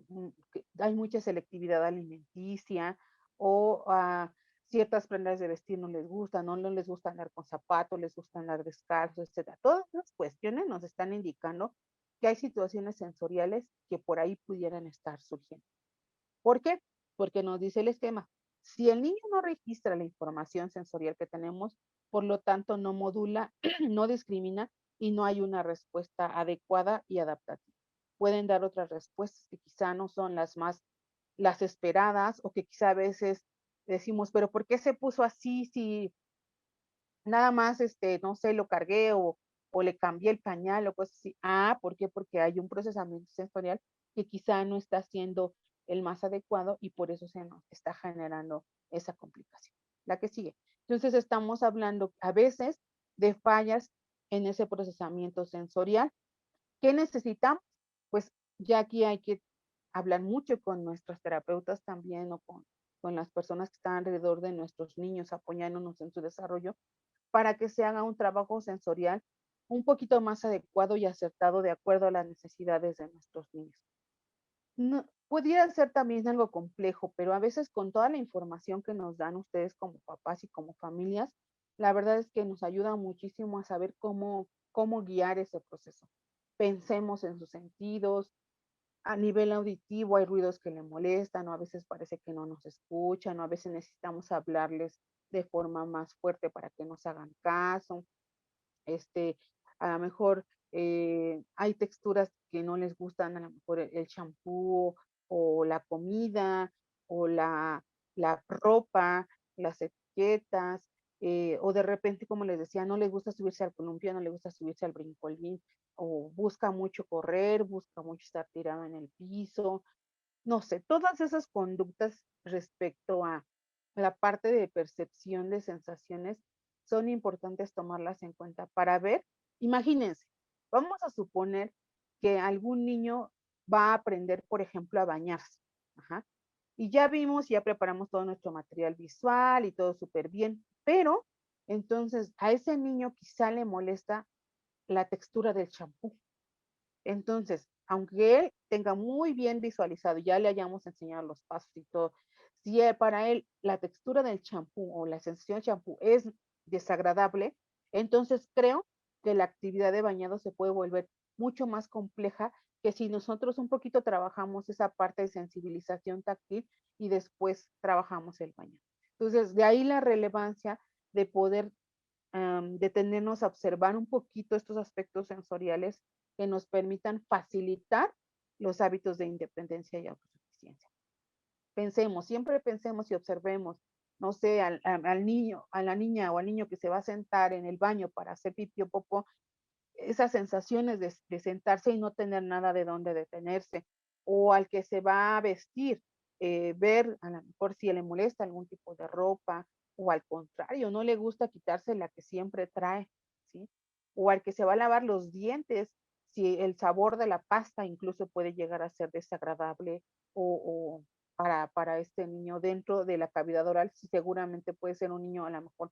hay mucha selectividad alimenticia, o ciertas prendas de vestir no les gustan, no les gusta andar con zapatos, les gusta andar descalzos, etcétera. Todas las cuestiones nos están indicando que hay situaciones sensoriales que por ahí pudieran estar surgiendo. ¿Por qué? Porque nos dice el esquema. Si el niño no registra la información sensorial que tenemos, por lo tanto no modula, no discrimina y no hay una respuesta adecuada y adaptativa. Pueden dar otras respuestas que quizá no son las esperadas o que quizá a veces decimos, pero ¿por qué se puso así si nada más, no sé, lo cargué o le cambié el pañal o cosas así? ¿Por qué? Porque hay un procesamiento sensorial que quizá no está siendo el más adecuado y por eso se nos está generando esa complicación. La que sigue. Entonces estamos hablando a veces de fallas en ese procesamiento sensorial. ¿Qué necesitamos? Pues ya aquí hay que hablar mucho con nuestros terapeutas también o con las personas que están alrededor de nuestros niños apoyándonos en su desarrollo para que se haga un trabajo sensorial un poquito más adecuado y acertado de acuerdo a las necesidades de nuestros niños. No, pudiera ser también algo complejo, pero a veces con toda la información que nos dan ustedes como papás y como familias, la verdad es que nos ayuda muchísimo a saber cómo guiar ese proceso. Pensemos en sus sentidos, a nivel auditivo hay ruidos que le molestan, o a veces parece que no nos escuchan, o a veces necesitamos hablarles de forma más fuerte para que nos hagan caso. Este, a lo mejor hay texturas que no les gustan, a lo mejor el champú o la comida o la ropa, las etiquetas, o de repente, como les decía, no les gusta subirse al columpio, no les gusta subirse al brincolín, o busca mucho correr, busca mucho estar tirado en el piso, no sé, todas esas conductas respecto a la parte de percepción de sensaciones son importantes tomarlas en cuenta para ver, imagínense, vamos a suponer que algún niño va a aprender, por ejemplo, a bañarse. Ajá. Y ya vimos, ya preparamos todo nuestro material visual y todo súper bien, pero entonces a ese niño quizá le molesta la textura del champú. Entonces, aunque él tenga muy bien visualizado, ya le hayamos enseñado los pasos y todo, si para él la textura del champú o la sensación del champú es desagradable, entonces creo que la actividad de bañado se puede volver mucho más compleja que si nosotros un poquito trabajamos esa parte de sensibilización táctil y después trabajamos el baño. Entonces, de ahí la relevancia de poder detenernos a observar un poquito estos aspectos sensoriales que nos permitan facilitar los hábitos de independencia y autosuficiencia. Pensemos, siempre pensemos y observemos, no sé, al niño, a la niña o al niño que se va a sentar en el baño para hacer pipí o popó, esas sensaciones de sentarse y no tener nada de dónde detenerse, o al que se va a vestir, ver a lo mejor si le molesta algún tipo de ropa, o al contrario, no le gusta quitarse la que siempre trae, ¿sí? O al que se va a lavar los dientes, si el sabor de la pasta incluso puede llegar a ser desagradable o para este niño dentro de la cavidad oral, sí, seguramente puede ser un niño a lo mejor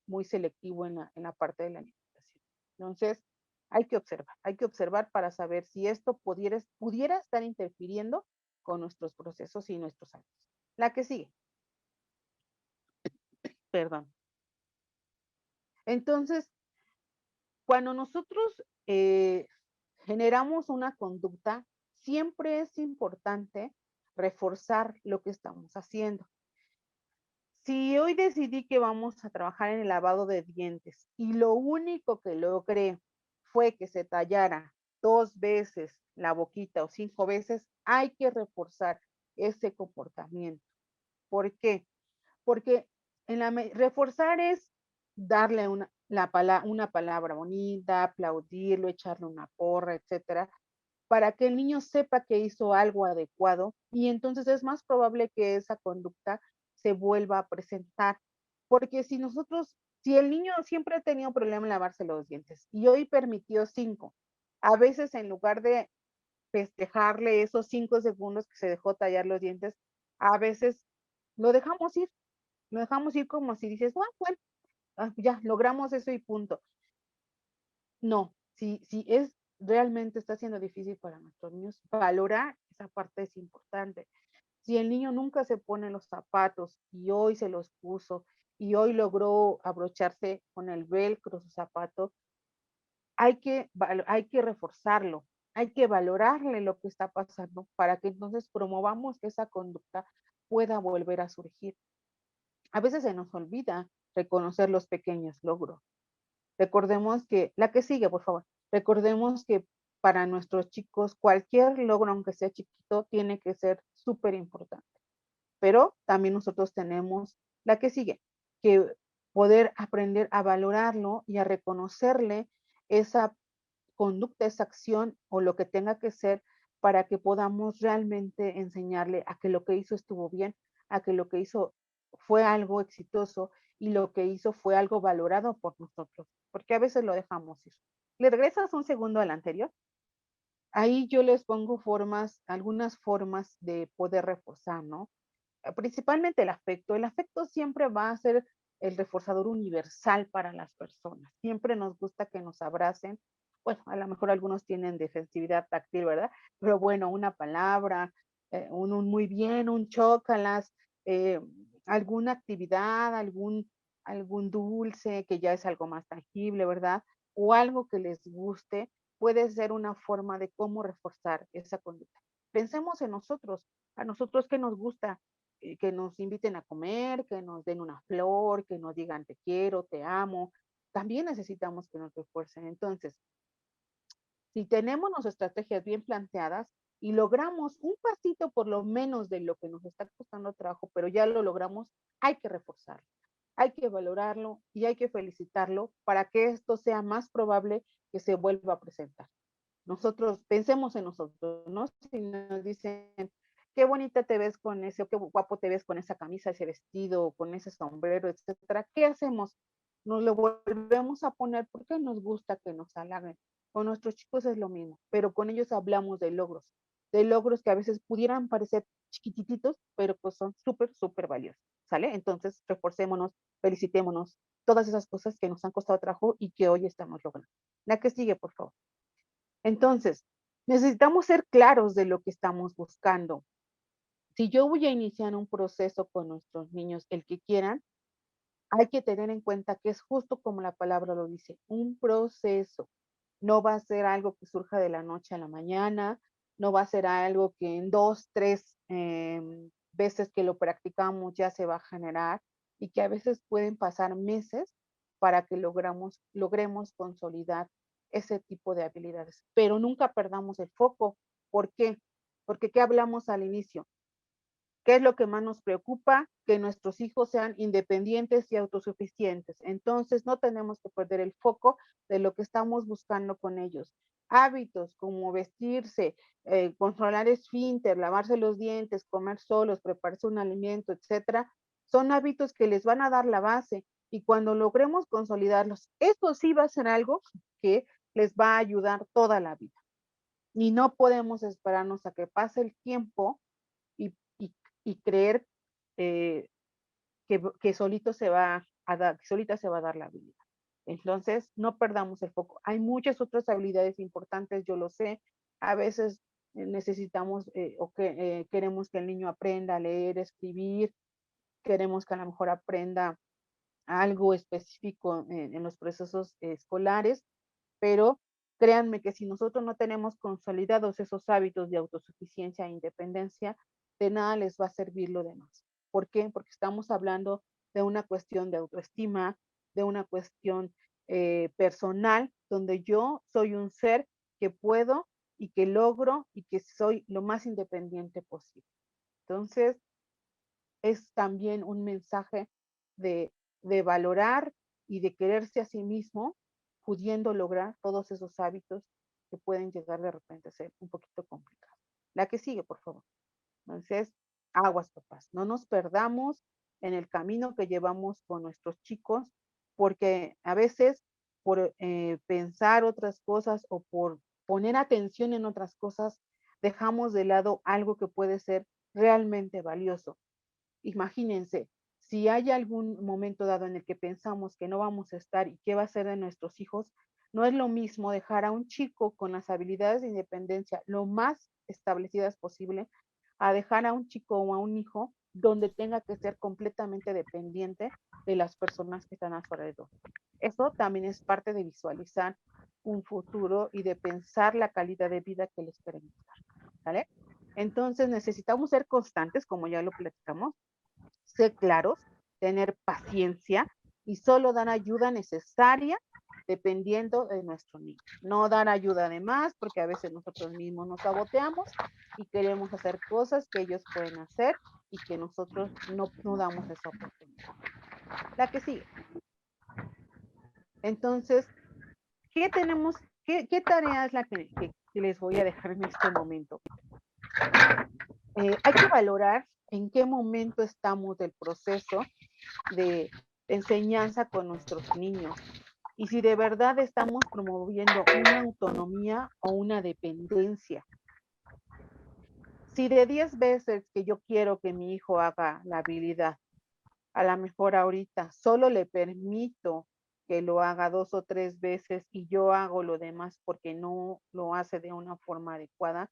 muy selectivo en la parte de la alimentación. Entonces, hay que observar para saber si esto pudiera estar interfiriendo con nuestros procesos y nuestros hábitos. La que sigue, perdón. Entonces, cuando nosotros generamos una conducta, siempre es importante reforzar lo que estamos haciendo. Si hoy decidí que vamos a trabajar en el lavado de dientes y lo único que logré fue que se tallara 2 veces la boquita o 5 veces, hay que reforzar ese comportamiento. ¿Por qué? Porque reforzar es darle una palabra bonita, aplaudirlo, echarle una porra, etcétera, para que el niño sepa que hizo algo adecuado y entonces es más probable que esa conducta se vuelva a presentar. Porque si el niño siempre ha tenido un problema en lavarse los dientes y hoy permitió 5, a veces en lugar de festejarle esos 5 segundos que se dejó tallar los dientes, a veces lo dejamos ir, lo dejamos ir como si dices, bueno, ya logramos eso y punto. No, si es realmente está siendo difícil para nuestros niños, valorar esa parte es importante. Si el niño nunca se pone los zapatos y hoy se los puso y hoy logró abrocharse con el velcro su zapato, hay que reforzarlo, hay que valorarle lo que está pasando para que entonces promovamos que esa conducta pueda volver a surgir. A veces se nos olvida reconocer los pequeños logros. Recordemos que, la que sigue, por favor, recordemos que para nuestros chicos cualquier logro, aunque sea chiquito, tiene que ser súper importante. Pero también nosotros tenemos la que sigue, que poder aprender a valorarlo y a reconocerle esa conducta, esa acción o lo que tenga que ser para que podamos realmente enseñarle a que lo que hizo estuvo bien, a que lo que hizo fue algo exitoso y lo que hizo fue algo valorado por nosotros, porque a veces lo dejamos ir. ¿Le regresas un segundo al anterior? Ahí yo les pongo formas, algunas formas de poder reforzar, ¿no? Principalmente el afecto. El afecto siempre va a ser el reforzador universal para las personas. Siempre nos gusta que nos abracen. Bueno, a lo mejor algunos tienen defensividad táctil, ¿verdad? Pero bueno, una palabra, un muy bien, un chócalas, eh, alguna actividad, algún dulce que ya es algo más tangible, ¿verdad? O algo que les guste, puede ser una forma de cómo reforzar esa conducta. Pensemos en nosotros, a nosotros que nos gusta, que nos inviten a comer, que nos den una flor, que nos digan te quiero, te amo. También necesitamos que nos refuercen. Entonces, si tenemos nuestras estrategias bien planteadas y logramos un pasito por lo menos de lo que nos está costando trabajo, pero ya lo logramos, hay que reforzarlo, hay que valorarlo y hay que felicitarlo para que esto sea más probable que se vuelva a presentar. Nosotros pensemos en nosotros, ¿no? Si nos dicen, qué bonita te ves con ese, o qué guapo te ves con esa camisa, ese vestido, con ese sombrero, etcétera, ¿qué hacemos? Nos lo volvemos a poner porque nos gusta que nos halaguen. Con nuestros chicos es lo mismo, pero con ellos hablamos de logros que a veces pudieran parecer chiquititos, pero pues son súper, súper valiosos, ¿sale? Entonces, reforcémonos, felicitémonos, todas esas cosas que nos han costado trabajo y que hoy estamos logrando. La que sigue, por favor. Entonces, necesitamos ser claros de lo que estamos buscando. Si yo voy a iniciar un proceso con nuestros niños, el que quieran, hay que tener en cuenta que es justo como la palabra lo dice, un proceso. No va a ser algo que surja de la noche a la mañana, no va a ser algo que en 2, 3 veces que lo practicamos ya se va a generar y que a veces pueden pasar meses para que logremos consolidar ese tipo de habilidades. Pero nunca perdamos el foco. ¿Por qué? Porque ¿qué hablamos al inicio? ¿Qué es lo que más nos preocupa? Que nuestros hijos sean independientes y autosuficientes. Entonces, no tenemos que perder el foco de lo que estamos buscando con ellos. Hábitos como vestirse, controlar esfínter, lavarse los dientes, comer solos, prepararse un alimento, etcétera, son hábitos que les van a dar la base. Y cuando logremos consolidarlos, eso sí va a ser algo que les va a ayudar toda la vida. Y no podemos esperarnos a que pase el tiempo y, y, y creer eh, que solito se va a dar, que solita se va a dar la habilidad. Entonces, no perdamos el foco. Hay muchas otras habilidades importantes, yo lo sé. A veces necesitamos queremos que el niño aprenda a leer, escribir, queremos que a lo mejor aprenda algo específico en los procesos escolares, pero créanme que si nosotros no tenemos consolidados esos hábitos de autosuficiencia e independencia, de nada les va a servir lo demás. ¿Por qué? Porque estamos hablando de una cuestión de autoestima, de una cuestión personal, donde yo soy un ser que puedo y que logro y que soy lo más independiente posible. Entonces, es también un mensaje de, de valorar y de quererse a sí mismo, pudiendo lograr todos esos hábitos que pueden llegar de repente a ser un poquito complicados. La que sigue, por favor. Entonces, aguas, papás. No nos perdamos en el camino que llevamos con nuestros chicos, porque a veces por pensar otras cosas o por poner atención en otras cosas, dejamos de lado algo que puede ser realmente valioso. Imagínense, si hay algún momento dado en el que pensamos que no vamos a estar y qué va a ser de nuestros hijos, no es lo mismo dejar a un chico con las habilidades de independencia lo más establecidas posible a dejar a un chico o a un hijo donde tenga que ser completamente dependiente de las personas que están a su alrededor. Eso también es parte de visualizar un futuro y de pensar la calidad de vida que les queremos dar, ¿vale? Entonces necesitamos ser constantes, como ya lo platicamos, ser claros, tener paciencia y solo dar ayuda necesaria dependiendo de nuestro niño. No dar ayuda de más porque a veces nosotros mismos nos saboteamos y queremos hacer cosas que ellos pueden hacer y que nosotros no damos esa oportunidad. La que sigue. Entonces, ¿qué tenemos? ¿Qué tarea es la que les voy a dejar en este momento? hay que valorar en qué momento estamos del proceso de enseñanza con nuestros niños y si de verdad estamos promoviendo una autonomía o una dependencia. Si de 10 veces que yo quiero que mi hijo haga la habilidad, a lo mejor ahorita solo le permito que lo haga 2 o 3 veces y yo hago lo demás porque no lo hace de una forma adecuada,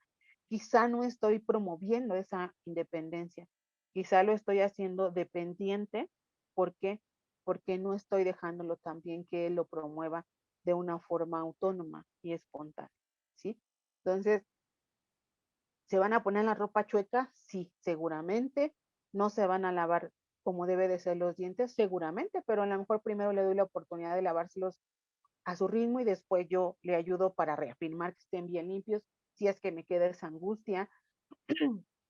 quizá no estoy promoviendo esa independencia, quizá lo estoy haciendo dependiente, ¿por qué? Porque no estoy dejándolo también que él lo promueva de una forma autónoma y espontánea, ¿sí? Entonces, ¿se van a poner la ropa chueca? Sí, seguramente. ¿No se van a lavar como debe de ser los dientes? Seguramente, pero a lo mejor primero le doy la oportunidad de lavárselos a su ritmo y después yo le ayudo para reafirmar que estén bien limpios, si es que me queda esa angustia.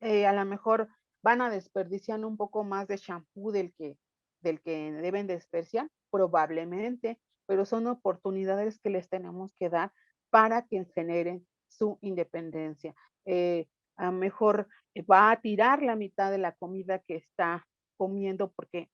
A lo mejor van a desperdiciar un poco más de shampoo del que deben desperdiciar, probablemente, pero son oportunidades que les tenemos que dar para que generen su independencia. A lo mejor va a tirar la mitad de la comida que está comiendo porque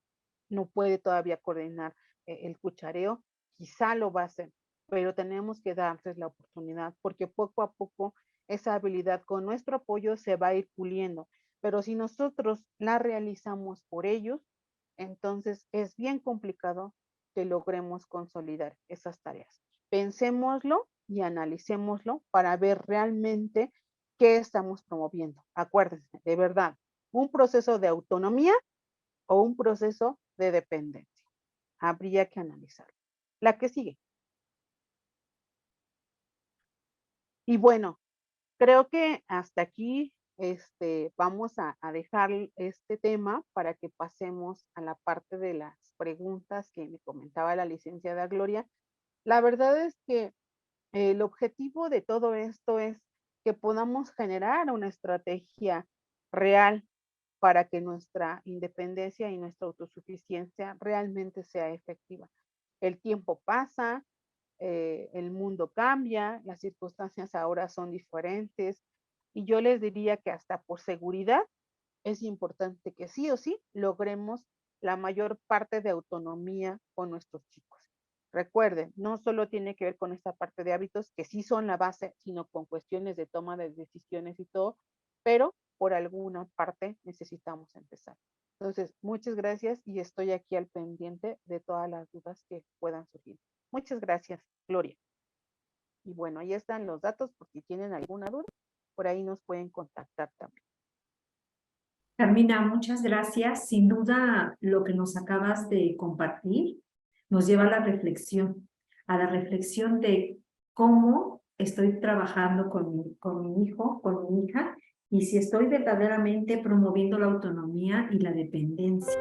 no puede todavía coordinar el cuchareo, quizá lo va a hacer, pero tenemos que darles la oportunidad porque poco a poco esa habilidad con nuestro apoyo se va a ir puliendo, pero si nosotros la realizamos por ellos, entonces es bien complicado que logremos consolidar esas tareas. Pensémoslo y analicémoslo para ver realmente qué estamos promoviendo. Acuérdense, de verdad, un proceso de autonomía o un proceso de dependencia. Habría que analizarlo. La que sigue. Y bueno, creo que hasta aquí vamos a dejar este tema para que pasemos a la parte de las preguntas que me comentaba la licenciada Gloria. La verdad es que el objetivo de todo esto es que podamos generar una estrategia real para que nuestra independencia y nuestra autosuficiencia realmente sea efectiva. El tiempo pasa, el mundo cambia, las circunstancias ahora son diferentes y yo les diría que hasta por seguridad es importante que sí o sí logremos la mayor parte de autonomía con nuestros chicos. Recuerden, no solo tiene que ver con esta parte de hábitos, que sí son la base, sino con cuestiones de toma de decisiones y todo, pero por alguna parte necesitamos empezar. Entonces, muchas gracias y estoy aquí al pendiente de todas las dudas que puedan surgir. Muchas gracias, Gloria. Y bueno, ahí están los datos por si tienen alguna duda, por ahí nos pueden contactar también. Carmina, muchas gracias. Sin duda, lo que nos acabas de compartir nos lleva a la reflexión de cómo estoy trabajando con mi hijo, con mi hija, y si estoy verdaderamente promoviendo la autonomía y la dependencia.